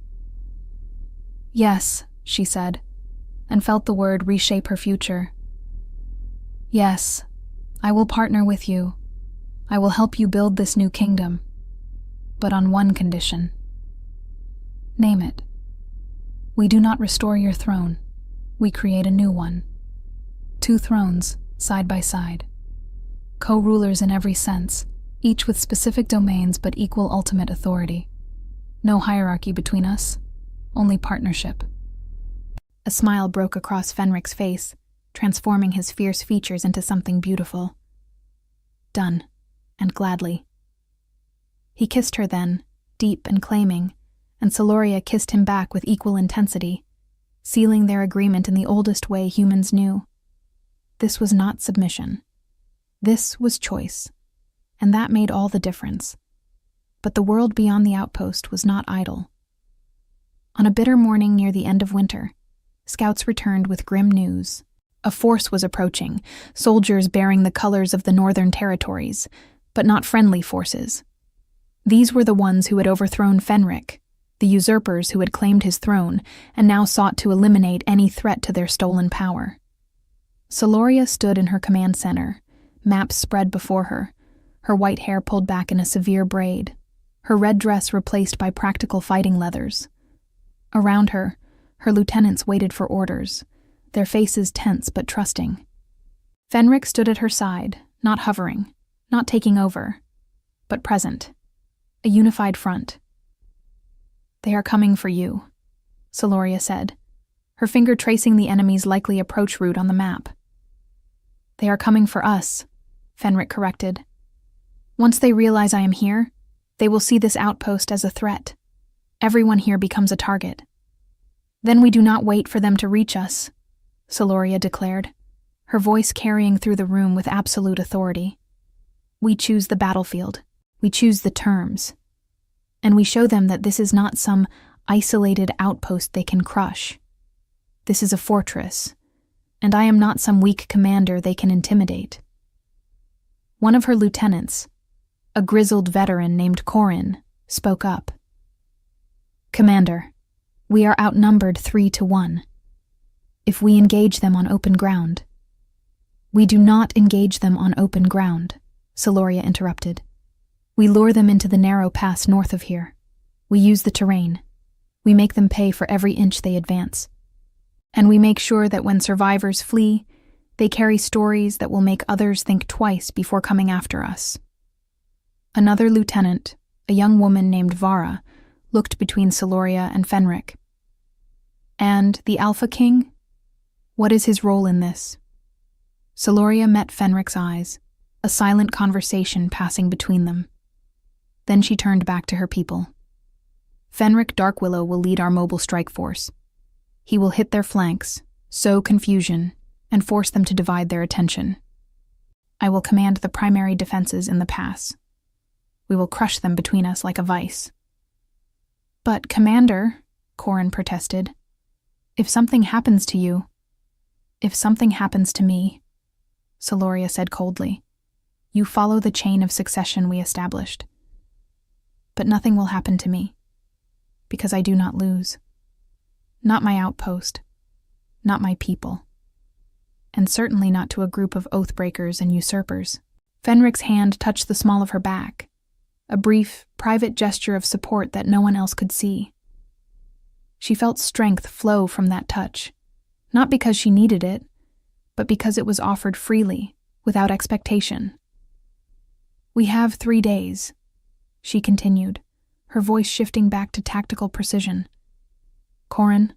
"Yes," she said, and felt the word reshape her future. "Yes, I will partner with you. I will help you build this new kingdom, but on one condition." "Name it." "We do not restore your throne. We create a new one. 2 thrones, side by side. Co-rulers in every sense, each with specific domains but equal ultimate authority. No hierarchy between us, only partnership." A smile broke across Fenric's face, transforming his fierce features into something beautiful. "Done, and gladly." He kissed her then, deep and claiming, and Celoria kissed him back with equal intensity, sealing their agreement in the oldest way humans knew. This was not submission. This was choice, and that made all the difference. But the world beyond the outpost was not idle. On a bitter morning near the end of winter, scouts returned with grim news. A force was approaching, soldiers bearing the colors of the northern territories, but not friendly forces. These were the ones who had overthrown Fenric, the usurpers who had claimed his throne and now sought to eliminate any threat to their stolen power. Celoria stood in her command center, maps spread before her white hair pulled back in a severe braid, her red dress replaced by practical fighting leathers. Around her, her lieutenants waited for orders, their faces tense but trusting. Fenric stood at her side, not hovering, not taking over, but present, a unified front. "They are coming for you," Celoria said, her finger tracing the enemy's likely approach route on the map. "They are coming for us," Fenric corrected. "Once they realize I am here, they will see this outpost as a threat. Everyone here becomes a target. Then we do not wait for them to reach us," Celoria declared, her voice carrying through the room with absolute authority. "We choose the battlefield. We choose the terms. And we show them that this is not some isolated outpost they can crush. This is a fortress, and I am not some weak commander they can intimidate. One of her lieutenants, a grizzled veteran named Corin, spoke up. Commander, we are outnumbered 3-1. If we engage them on open ground. We do not engage them on open ground, Celoria interrupted. We lure them into the narrow pass north of here. We use the terrain. We make them pay for every inch they advance. And we make sure that when survivors flee, they carry stories that will make others think twice before coming after us. Another lieutenant, a young woman named Vara, looked between Celoria and Fenric. And the Alpha King? What is his role in this? Celoria met Fenric's eyes, a silent conversation passing between them. Then she turned back to her people. Fenric Darkwillow will lead our mobile strike force. He will hit their flanks, sow confusion, and force them to divide their attention. I will command the primary defenses in the pass. We will crush them between us like a vice. But, Commander, Corin protested, if something happens to you, if something happens to me, Celoria said coldly, you follow the chain of succession we established. But nothing will happen to me, because I do not lose. Not my outpost, not my people, and certainly not to a group of oath-breakers and usurpers. Fenric's hand touched the small of her back, a brief, private gesture of support that no one else could see. She felt strength flow from that touch, not because she needed it, but because it was offered freely, without expectation. We have 3 days, she continued, her voice shifting back to tactical precision. Corin,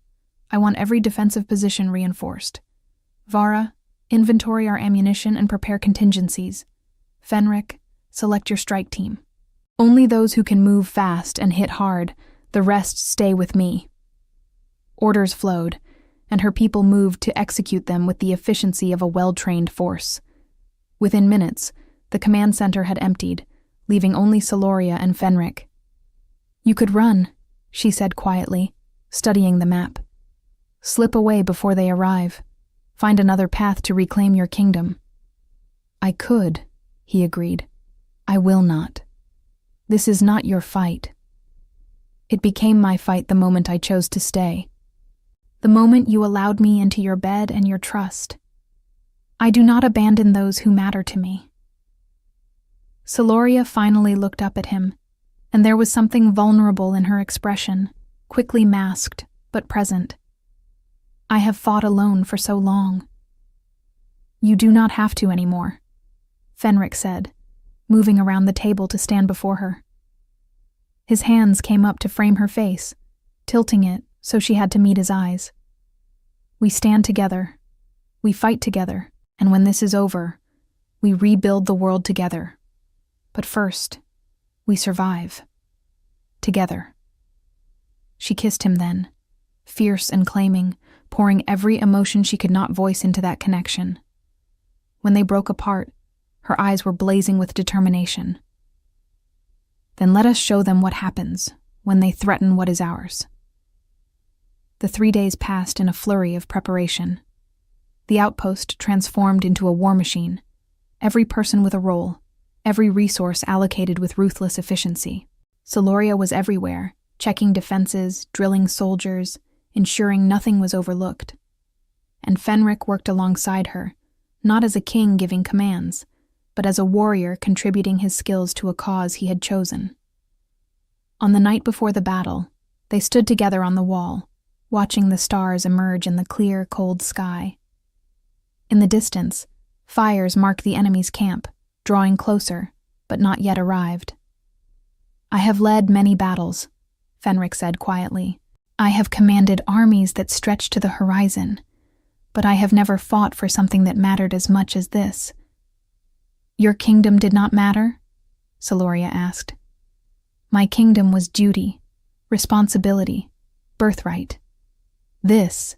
I want every defensive position reinforced. Vara, inventory our ammunition and prepare contingencies. Fenric, select your strike team. Only those who can move fast and hit hard, the rest stay with me. Orders flowed, and her people moved to execute them with the efficiency of a well-trained force. Within minutes, the command center had emptied, leaving only Celoria and Fenric. You could run, she said quietly, studying the map. Slip away before they arrive. Find another path to reclaim your kingdom. I could, he agreed. I will not. This is not your fight. It became my fight the moment I chose to stay. The moment you allowed me into your bed and your trust. I do not abandon those who matter to me. Celoria finally looked up at him, and there was something vulnerable in her expression, quickly masked, but present. I have fought alone for so long. You do not have to anymore, Fenric said, moving around the table to stand before her. His hands came up to frame her face, tilting it so she had to meet his eyes. We stand together, we fight together, and when this is over, we rebuild the world together. But first, we survive. Together. She kissed him then, fierce and claiming, pouring every emotion she could not voice into that connection. When they broke apart, her eyes were blazing with determination. Then let us show them what happens when they threaten what is ours. The 3 days passed in a flurry of preparation. The outpost transformed into a war machine, every person with a role, every resource allocated with ruthless efficiency. Celoria was everywhere, checking defenses, drilling soldiers, ensuring nothing was overlooked. And Fenric worked alongside her, not as a king giving commands, but as a warrior contributing his skills to a cause he had chosen. On the night before the battle, they stood together on the wall, watching the stars emerge in the clear, cold sky. In the distance, fires marked the enemy's camp, drawing closer, but not yet arrived. I have led many battles, Fenric said quietly. I have commanded armies that stretch to the horizon, but I have never fought for something that mattered as much as this. Your kingdom did not matter? Celoria asked. My kingdom was duty, responsibility, birthright. This,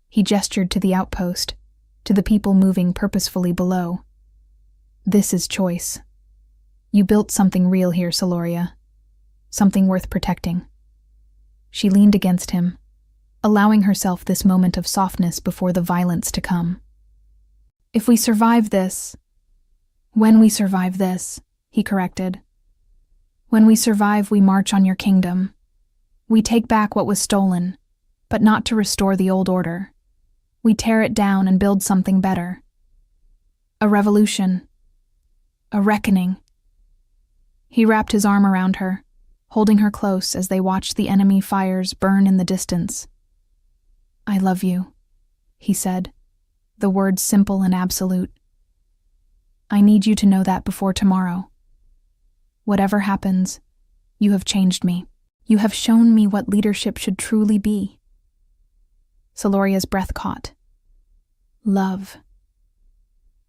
he gestured to the outpost, to the people moving purposefully below. This is choice. You built something real here, Celoria. Something worth protecting. She leaned against him, allowing herself this moment of softness before the violence to come. If we survive this, when we survive this, he corrected. When we survive, we march on your kingdom. We take back what was stolen, but not to restore the old order. We tear it down and build something better. A revolution. A reckoning. He wrapped his arm around her, holding her close as they watched the enemy fires burn in the distance. I love you, he said, the words simple and absolute. I need you to know that before tomorrow. Whatever happens, you have changed me. You have shown me what leadership should truly be. Celoria's breath caught. Love.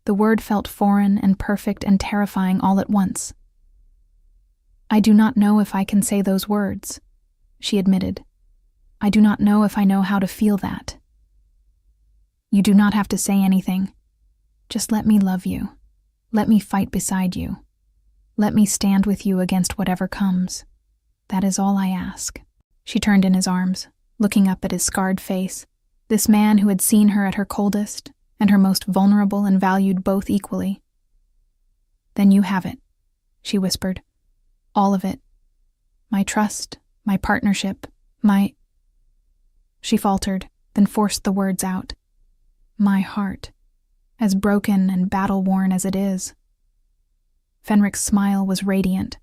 The word felt foreign and perfect and terrifying all at once. I do not know if I can say those words, she admitted. I do not know if I know how to feel that. You do not have to say anything. Just let me love you. Let me fight beside you. Let me stand with you against whatever comes. That is all I ask. She turned in his arms, looking up at his scarred face, this man who had seen her at her coldest and her most vulnerable and valued both equally. Then you have it, she whispered. All of it. My trust, my partnership, my... She faltered, then forced the words out. My heart, as broken and battle-worn as it is. Fenric's smile was radiant,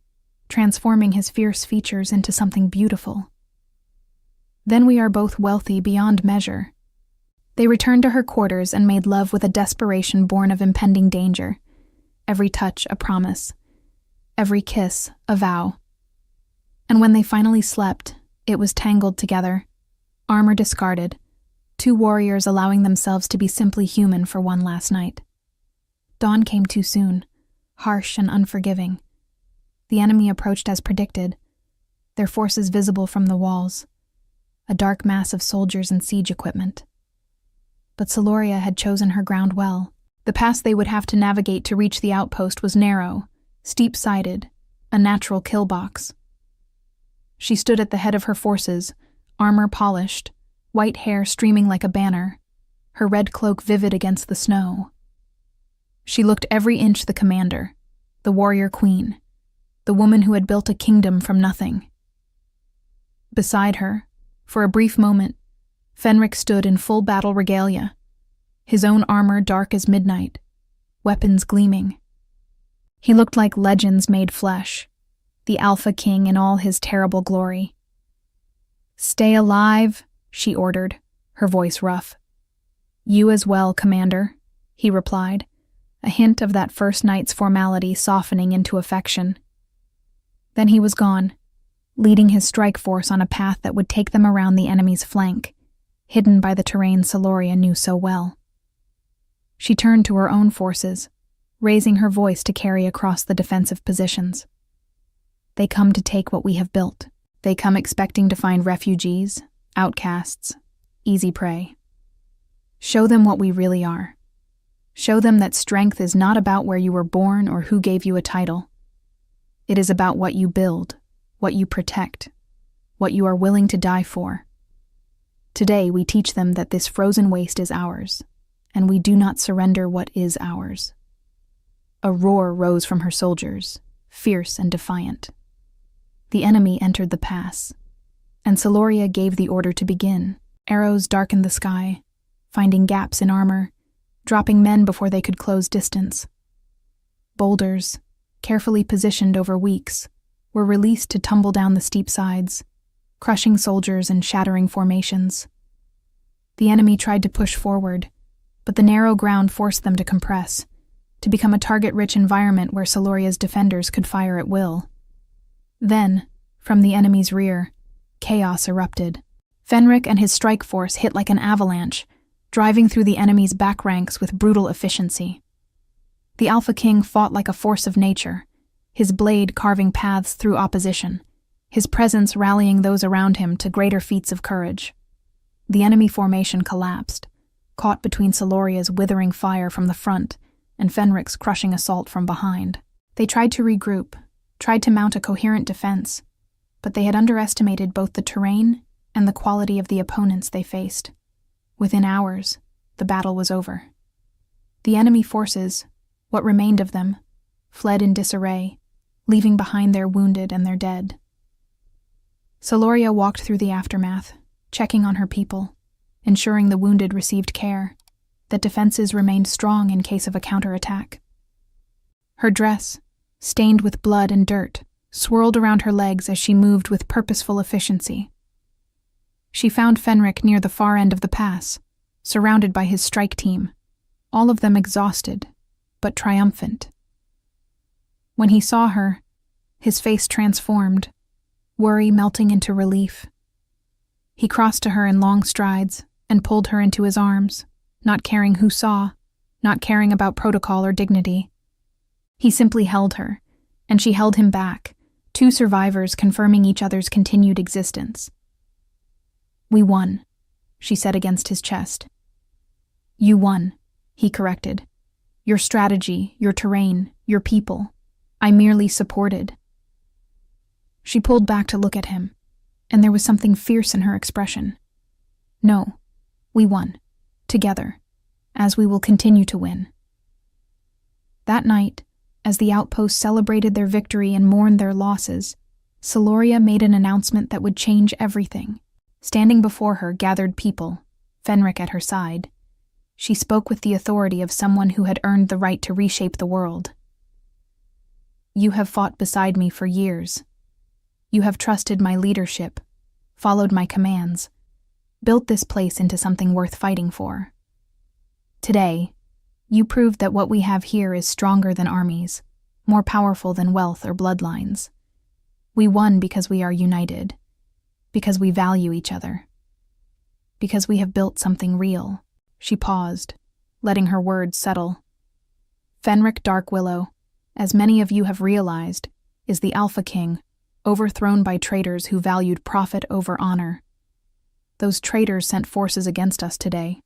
transforming his fierce features into something beautiful. Then we are both wealthy beyond measure. They returned to her quarters and made love with a desperation born of impending danger, every touch a promise, every kiss a vow. And when they finally slept, it was tangled together, armor discarded, two warriors allowing themselves to be simply human for one last night. Dawn came too soon, harsh and unforgiving. The enemy approached as predicted, their forces visible from the walls, a dark mass of soldiers and siege equipment. But Celoria had chosen her ground well. The pass they would have to navigate to reach the outpost was narrow, steep-sided, a natural kill box. She stood at the head of her forces, armor polished, white hair streaming like a banner, her red cloak vivid against the snow. She looked every inch the commander, the warrior queen, the woman who had built a kingdom from nothing. Beside her, for a brief moment, Fenric stood in full battle regalia, his own armor dark as midnight, weapons gleaming. He looked like legends made flesh, the Alpha King in all his terrible glory. Stay alive, she ordered, her voice rough. You as well, Commander, he replied, a hint of that first night's formality softening into affection. Then he was gone, leading his strike force on a path that would take them around the enemy's flank, hidden by the terrain Celoria knew so well. She turned to her own forces, raising her voice to carry across the defensive positions. They come to take what we have built. They come expecting to find refugees, outcasts, easy prey. Show them what we really are. Show them that strength is not about where you were born or who gave you a title. It is about what you build, what you protect, what you are willing to die for. Today we teach them that this frozen waste is ours, and we do not surrender what is ours. A roar rose from her soldiers, fierce and defiant. The enemy entered the pass, and Celoria gave the order to begin. Arrows darkened the sky, finding gaps in armor, dropping men before they could close distance. Boulders, carefully positioned over weeks, were released to tumble down the steep sides, crushing soldiers and shattering formations. The enemy tried to push forward, but the narrow ground forced them to compress, to become a target-rich environment where Celoria's defenders could fire at will. Then, from the enemy's rear, chaos erupted. Fenric and his strike force hit like an avalanche, driving through the enemy's back ranks with brutal efficiency. The Alpha King fought like a force of nature, his blade carving paths through opposition, his presence rallying those around him to greater feats of courage. The enemy formation collapsed, caught between Celoria's withering fire from the front and Fenric's crushing assault from behind. They tried to regroup, tried to mount a coherent defense, but they had underestimated both the terrain and the quality of the opponents they faced. Within hours, the battle was over. The enemy forces, what remained of them, fled in disarray, leaving behind their wounded and their dead. Celoria walked through the aftermath, checking on her people, ensuring the wounded received care, that defenses remained strong in case of a counterattack. Her dress, stained with blood and dirt, swirled around her legs as she moved with purposeful efficiency. She found Fenric near the far end of the pass, surrounded by his strike team, all of them exhausted, but triumphant. When he saw her, his face transformed, worry melting into relief. He crossed to her in long strides and pulled her into his arms, not caring who saw, not caring about protocol or dignity. He simply held her, and she held him back, two survivors confirming each other's continued existence. "We won," she said against his chest. "You won," he corrected. "Your strategy, your terrain, your people. I merely supported." She pulled back to look at him, and there was something fierce in her expression. "No, we won. Together, as we will continue to win." That night, as the outpost celebrated their victory and mourned their losses, Celoria made an announcement that would change everything. Standing before her gathered people, Fenric at her side, she spoke with the authority of someone who had earned the right to reshape the world. "You have fought beside me for years. You have trusted my leadership, followed my commands, built this place into something worth fighting for. Today, you proved that what we have here is stronger than armies, more powerful than wealth or bloodlines. We won because we are united, because we value each other, because we have built something real." She paused, letting her words settle. "Fenric Darkwillow, as many of you have realized, is the Alpha King, overthrown by traitors who valued profit over honor. Those traitors sent forces against us today.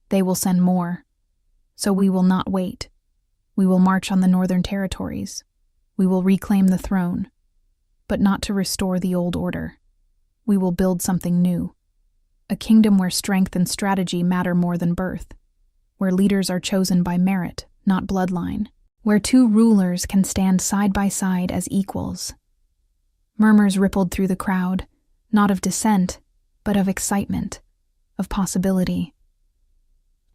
They will send more. So we will not wait. We will march on the northern territories. We will reclaim the throne, but not to restore the old order. We will build something new. A kingdom where strength and strategy matter more than birth, where leaders are chosen by merit, not bloodline, where two rulers can stand side by side as equals." Murmurs rippled through the crowd, not of dissent, but of excitement, of possibility.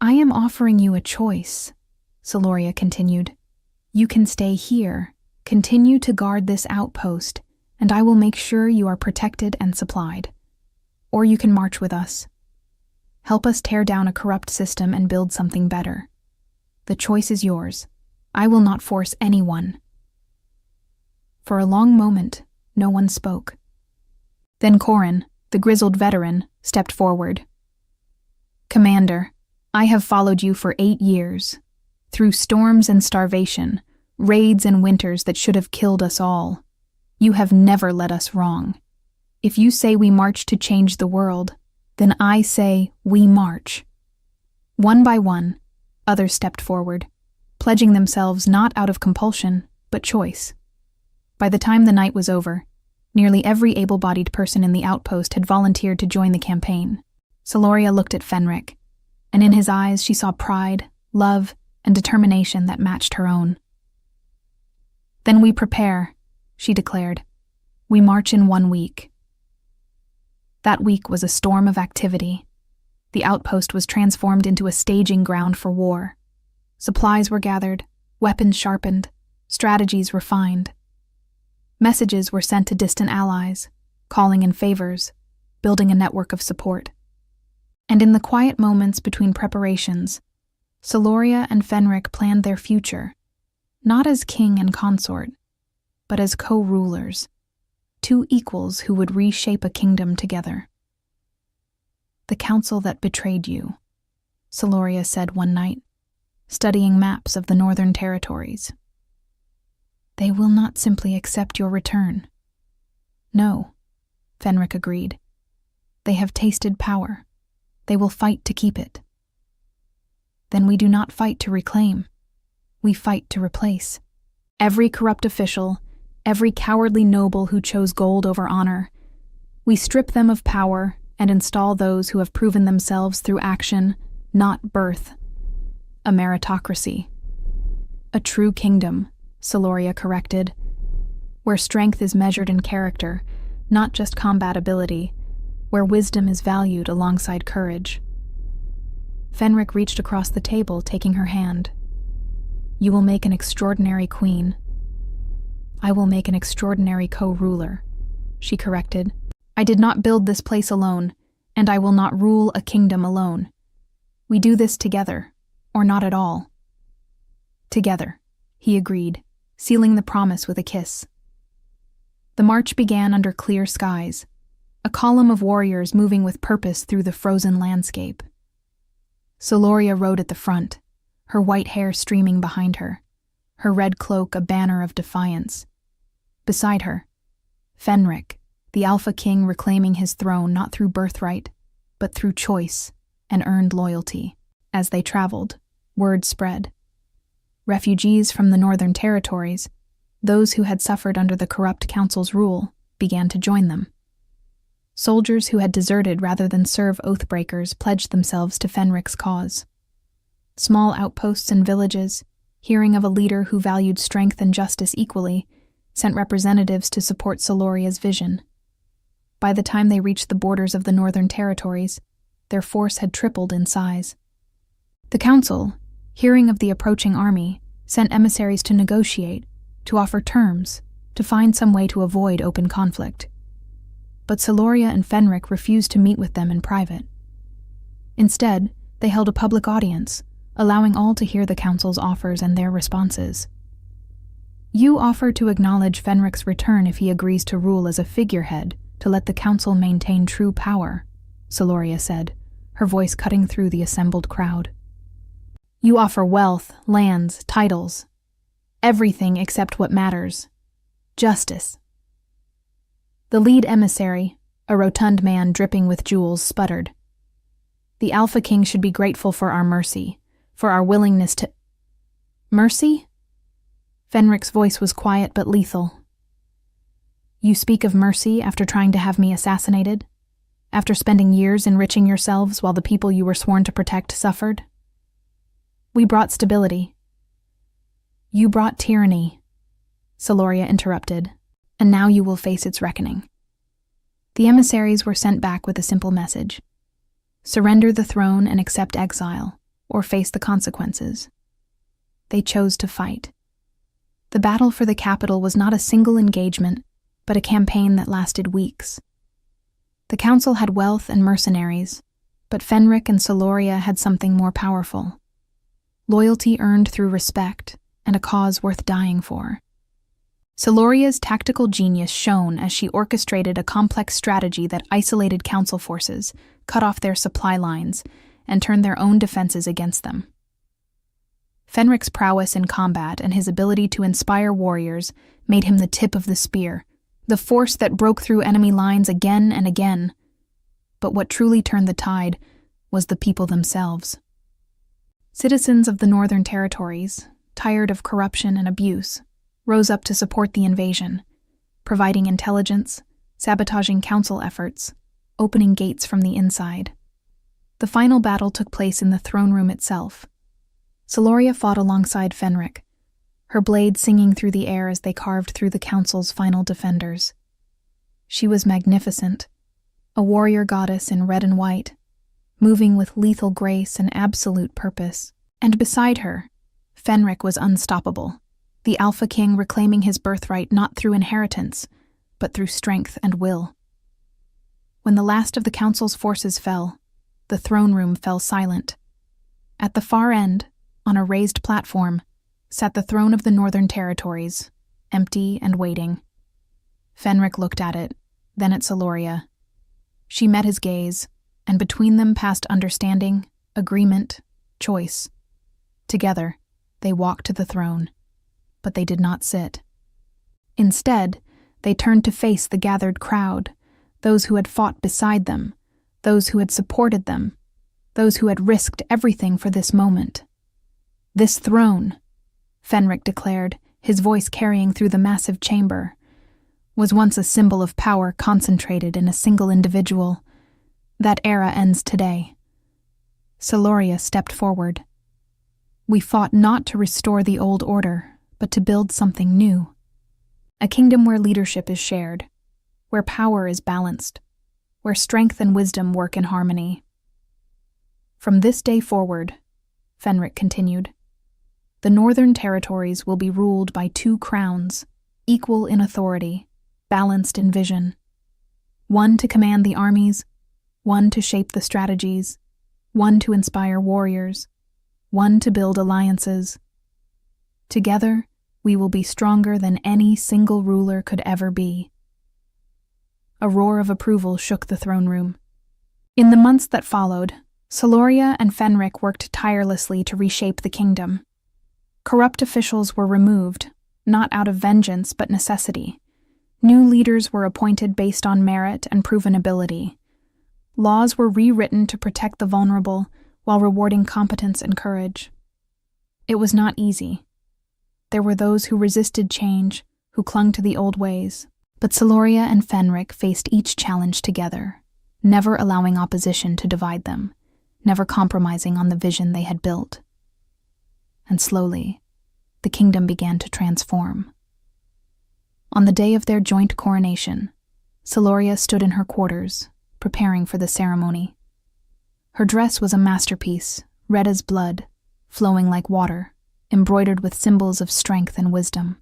"I am offering you a choice," Celoria continued. "You can stay here, continue to guard this outpost, and I will make sure you are protected and supplied. Or you can march with us. Help us tear down a corrupt system and build something better. The choice is yours. I will not force anyone." For a long moment, no one spoke. Then Corin, the grizzled veteran, stepped forward. "Commander, I have followed you for 8 years, through storms and starvation, raids and winters that should have killed us all. You have never led us wrong. If you say we march to change the world, then I say we march." One by one, others stepped forward, pledging themselves not out of compulsion, but choice. By the time the night was over, nearly every able-bodied person in the outpost had volunteered to join the campaign. Celoria looked at Fenric, and in his eyes she saw pride, love, and determination that matched her own. "Then we prepare," she declared. "We march in 1 week." That week was a storm of activity. The outpost was transformed into a staging ground for war. Supplies were gathered, weapons sharpened, strategies refined. Messages were sent to distant allies, calling in favors, building a network of support. And in the quiet moments between preparations, Celoria and Fenric planned their future, not as king and consort, but as co-rulers, two equals who would reshape a kingdom together. "The council that betrayed you," Celoria said one night, studying maps of the northern territories. "They will not simply accept your return." "No," Fenric agreed. "They have tasted power. They will fight to keep it." "Then we do not fight to reclaim. We fight to replace. Every corrupt official, every cowardly noble who chose gold over honor, We strip them of power and install those who have proven themselves through action, not birth. A meritocracy. A true kingdom, Celoria corrected, where strength is measured in character, not just combat ability, where wisdom is valued alongside courage. Fenric reached across the table, taking her hand. You will make an extraordinary queen. I will make an extraordinary co-ruler, she corrected. I did not build this place alone, and I will not rule a kingdom alone. We do this together, or not at all. Together, he agreed, sealing the promise with a kiss. The march began under clear skies, a column of warriors moving with purpose through the frozen landscape. Celoria rode at the front, her white hair streaming behind her, her red cloak a banner of defiance. Beside her, Fenric, the Alpha King reclaiming his throne not through birthright, but through choice and earned loyalty. As they traveled, word spread. Refugees from the Northern Territories, those who had suffered under the corrupt council's rule, began to join them. Soldiers who had deserted rather than serve oathbreakers pledged themselves to Fenric's cause. Small outposts and villages, hearing of a leader who valued strength and justice equally, sent representatives to support Celoria's vision. By the time they reached the borders of the Northern Territories, their force had tripled in size. The council, hearing of the approaching army, sent emissaries to negotiate, to offer terms, to find some way to avoid open conflict. But Celoria and Fenric refused to meet with them in private. Instead, they held a public audience, allowing all to hear the council's offers and their responses. You offer to acknowledge Fenric's return if he agrees to rule as a figurehead to let the council maintain true power, Celoria said, her voice cutting through the assembled crowd. You offer wealth, lands, titles, everything except what matters: justice. The lead emissary, a rotund man dripping with jewels, sputtered. The Alpha King should be grateful for our mercy, for our willingness to— Mercy? Fenric's voice was quiet but lethal. You speak of mercy after trying to have me assassinated? After spending years enriching yourselves while the people you were sworn to protect suffered? We brought stability. You brought tyranny, Celoria interrupted, and now you will face its reckoning. The emissaries were sent back with a simple message. Surrender the throne and accept exile, or face the consequences. They chose to fight. The battle for the capital was not a single engagement, but a campaign that lasted weeks. The council had wealth and mercenaries, but Fenric and Celoria had something more powerful. Loyalty earned through respect, and a cause worth dying for. Celoria's tactical genius shone as she orchestrated a complex strategy that isolated council forces, cut off their supply lines, and turned their own defenses against them. Fenric's prowess in combat and his ability to inspire warriors made him the tip of the spear, the force that broke through enemy lines again and again. But what truly turned the tide was the people themselves. Citizens of the Northern Territories, tired of corruption and abuse, rose up to support the invasion, providing intelligence, sabotaging council efforts, opening gates from the inside. The final battle took place in the throne room itself. Celoria fought alongside Fenric, her blade singing through the air as they carved through the council's final defenders. She was magnificent, a warrior goddess in red and white, moving with lethal grace and absolute purpose. And beside her, Fenric was unstoppable, the Alpha King reclaiming his birthright not through inheritance, but through strength and will. When the last of the council's forces fell, the throne room fell silent. At the far end, on a raised platform, sat the throne of the Northern Territories, empty and waiting. Fenric looked at it, then at Celoria. She met his gaze, and between them passed understanding, agreement, choice. Together, they walked to the throne, but they did not sit. Instead, they turned to face the gathered crowd, those who had fought beside them, those who had supported them, those who had risked everything for this moment. This throne, Fenric declared, his voice carrying through the massive chamber, was once a symbol of power concentrated in a single individual. That era ends today. Celoria stepped forward. We fought not to restore the old order, but to build something new. A kingdom where leadership is shared, where power is balanced, where strength and wisdom work in harmony. From this day forward, Fenric continued, the northern territories will be ruled by 2 crowns, equal in authority, balanced in vision. One to command the armies, one to shape the strategies, one to inspire warriors, one to build alliances. Together, we will be stronger than any single ruler could ever be. A roar of approval shook the throne room. In the months that followed, Celoria and Fenric worked tirelessly to reshape the kingdom. Corrupt officials were removed, not out of vengeance but necessity. New leaders were appointed based on merit and proven ability. Laws were rewritten to protect the vulnerable while rewarding competence and courage. It was not easy. There were those who resisted change, who clung to the old ways. But Celoria and Fenric faced each challenge together, never allowing opposition to divide them, never compromising on the vision they had built. And slowly, the kingdom began to transform. On the day of their joint coronation, Celoria stood in her quarters, preparing for the ceremony. Her dress was a masterpiece, red as blood, flowing like water, embroidered with symbols of strength and wisdom.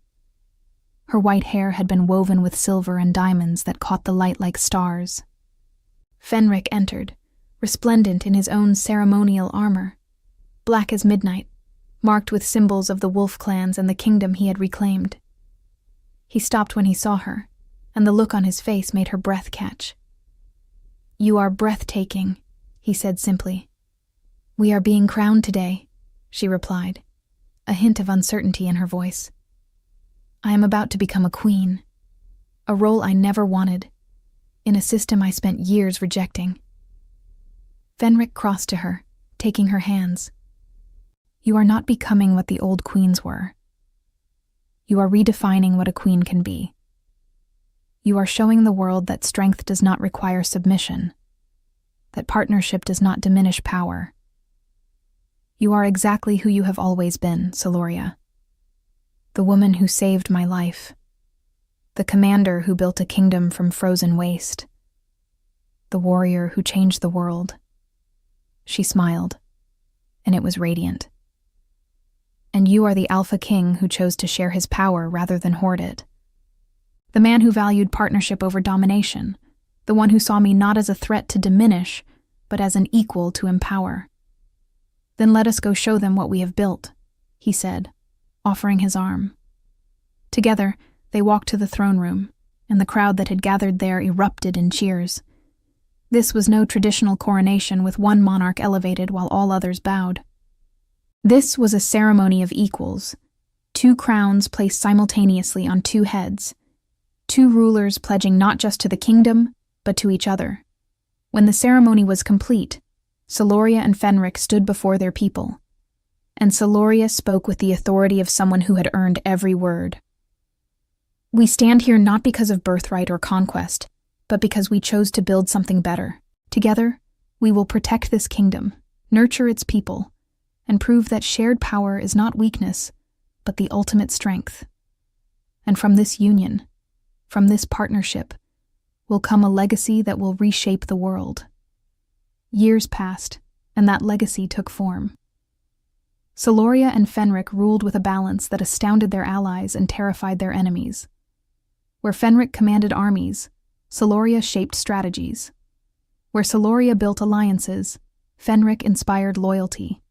Her white hair had been woven with silver and diamonds that caught the light like stars. Fenric entered, resplendent in his own ceremonial armor, black as midnight, marked with symbols of the wolf clans and the kingdom he had reclaimed. He stopped when he saw her, and the look on his face made her breath catch. "You are breathtaking," he said simply. "We are being crowned today," she replied, a hint of uncertainty in her voice. "I am about to become a queen, a role I never wanted, in a system I spent years rejecting." Fenric crossed to her, taking her hands. "You are not becoming what the old queens were. You are redefining what a queen can be. You are showing the world that strength does not require submission, that partnership does not diminish power. You are exactly who you have always been, Celoria. The woman who saved my life. The commander who built a kingdom from frozen waste. The warrior who changed the world." She smiled, and it was radiant. "And you are the Alpha King who chose to share his power rather than hoard it. The man who valued partnership over domination. The one who saw me not as a threat to diminish, but as an equal to empower. Then let us go show them what we have built," he said, offering his arm. Together, they walked to the throne room, and the crowd that had gathered there erupted in cheers. This was no traditional coronation with one monarch elevated while all others bowed. This was a ceremony of equals, 2 crowns placed simultaneously on 2 heads, 2 rulers pledging not just to the kingdom, but to each other. When the ceremony was complete, Celoria and Fenric stood before their people, and Celoria spoke with the authority of someone who had earned every word. "We stand here not because of birthright or conquest, but because we chose to build something better. Together, we will protect this kingdom, nurture its people, and prove that shared power is not weakness, but the ultimate strength. And from this union, from this partnership, will come a legacy that will reshape the world." Years passed, and that legacy took form. Celoria and Fenric ruled with a balance that astounded their allies and terrified their enemies. Where Fenric commanded armies, Celoria shaped strategies. Where Celoria built alliances, Fenric inspired loyalty.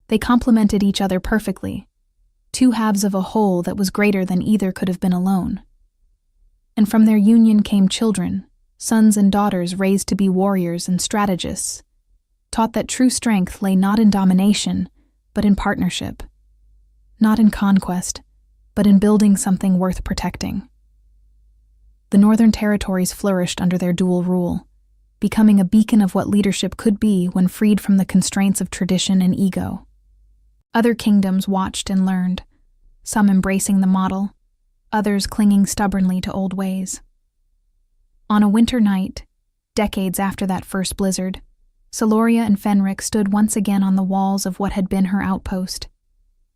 They complemented each other perfectly, 2 halves of a whole that was greater than either could have been alone. And from their union came children, sons and daughters raised to be warriors and strategists, taught that true strength lay not in domination, but in partnership. Not in conquest, but in building something worth protecting. The northern territories flourished under their dual rule, becoming a beacon of what leadership could be when freed from the constraints of tradition and ego. Other kingdoms watched and learned, some embracing the model, others clinging stubbornly to old ways. On a winter night, decades after that first blizzard, Celoria and Fenric stood once again on the walls of what had been her outpost,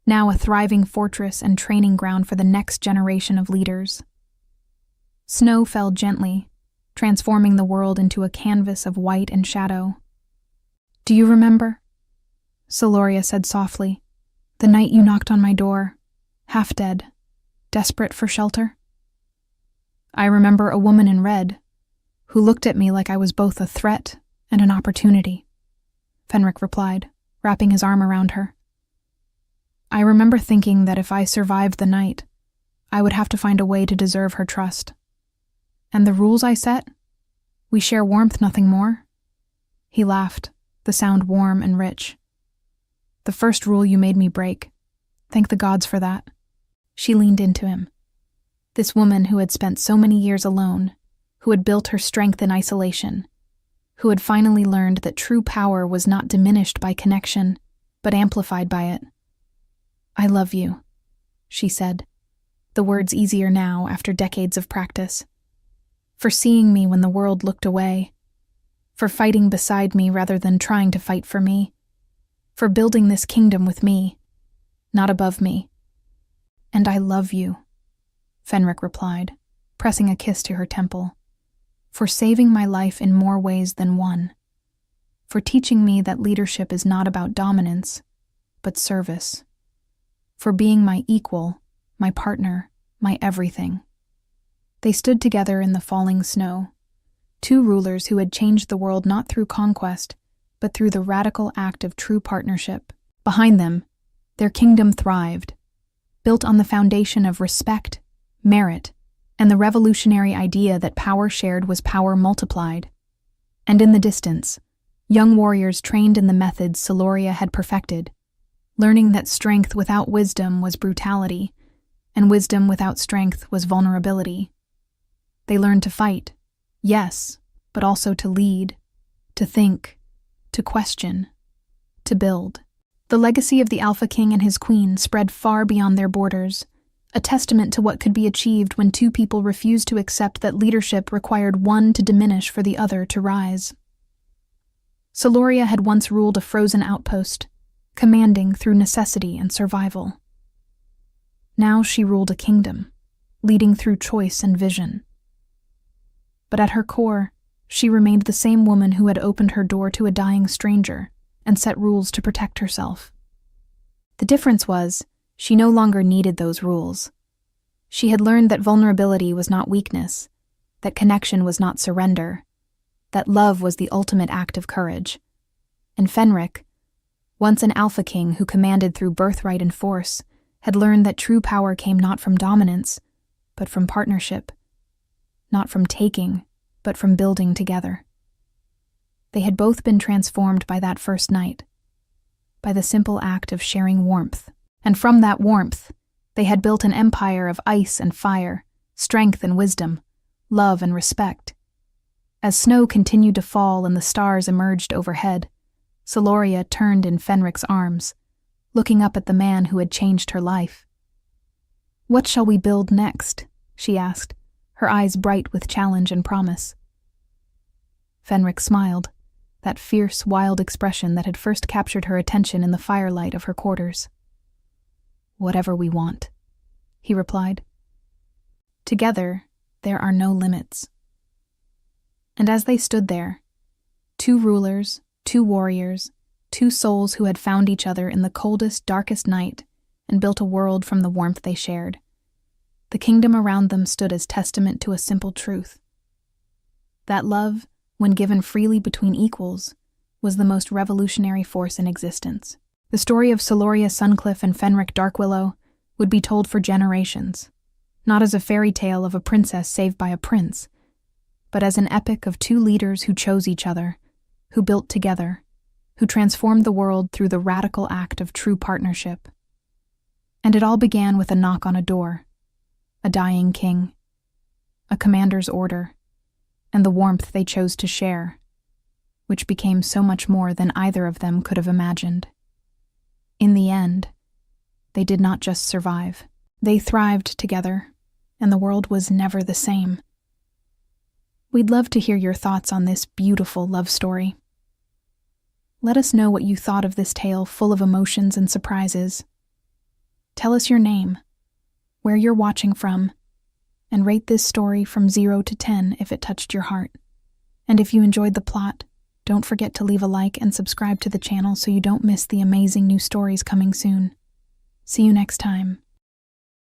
now a thriving fortress and training ground for the next generation of leaders. Snow fell gently, transforming the world into a canvas of white and shadow. "Do you remember?" Celoria said softly. "The night you knocked on my door, half dead, desperate for shelter?" "I remember a woman in red, who looked at me like I was both a threat and an opportunity," Fenric replied, wrapping his arm around her. "I remember thinking that if I survived the night, I would have to find a way to deserve her trust. And the rules I set? We share warmth, nothing more." He laughed, the sound warm and rich. "The first rule you made me break. Thank the gods for that." She leaned into him. This woman who had spent so many years alone, who had built her strength in isolation, who had finally learned that true power was not diminished by connection, but amplified by it. "I love you," she said, the words easier now after decades of practice. "For seeing me when the world looked away, for fighting beside me rather than trying to fight for me, for building this kingdom with me, not above me." "And I love you," Fenric replied, pressing a kiss to her temple, "for saving my life in more ways than one, for teaching me that leadership is not about dominance, but service, for being my equal, my partner, my everything." They stood together in the falling snow, two rulers who had changed the world not through conquest, but through the radical act of true partnership. Behind them, their kingdom thrived, built on the foundation of respect, merit, and the revolutionary idea that power shared was power multiplied. And in the distance, young warriors trained in the methods Celoria had perfected, learning that strength without wisdom was brutality, and wisdom without strength was vulnerability. They learned to fight, yes, but also to lead, to think, to question, to build. The legacy of the Alpha King and his queen spread far beyond their borders, a testament to what could be achieved when two people refused to accept that leadership required one to diminish for the other to rise. Celoria had once ruled a frozen outpost, commanding through necessity and survival. Now she ruled a kingdom, leading through choice and vision. But at her core, she remained the same woman who had opened her door to a dying stranger and set rules to protect herself. The difference was, she no longer needed those rules. She had learned that vulnerability was not weakness, that connection was not surrender, that love was the ultimate act of courage. And Fenric, once an Alpha King who commanded through birthright and force, had learned that true power came not from dominance, but from partnership, not from taking, but from building together. They had both been transformed by that first night, by the simple act of sharing warmth. And from that warmth, they had built an empire of ice and fire, strength and wisdom, love and respect. As snow continued to fall and the stars emerged overhead, Celoria turned in Fenric's arms, looking up at the man who had changed her life. "What shall we build next?" she asked, her eyes bright with challenge and promise. Fenric smiled, that fierce, wild expression that had first captured her attention in the firelight of her quarters. "Whatever we want," he replied. "Together, there are no limits." And as they stood there, two rulers, two warriors, two souls who had found each other in the coldest, darkest night and built a world from the warmth they shared, the kingdom around them stood as testament to a simple truth. That love, when given freely between equals, was the most revolutionary force in existence. The story of Celoria Suncliff and Fenric Darkwillow would be told for generations, not as a fairy tale of a princess saved by a prince, but as an epic of two leaders who chose each other, who built together, who transformed the world through the radical act of true partnership. And it all began with a knock on a door, a dying king, a commander's order, and the warmth they chose to share, which became so much more than either of them could have imagined. In the end, they did not just survive. They thrived together, and the world was never the same. We'd love to hear your thoughts on this beautiful love story. Let us know what you thought of this tale full of emotions and surprises. Tell us your name, where you're watching from, and rate this story from 0 to 10 if it touched your heart. And if you enjoyed the plot, don't forget to leave a like and subscribe to the channel so you don't miss the amazing new stories coming soon. See you next time.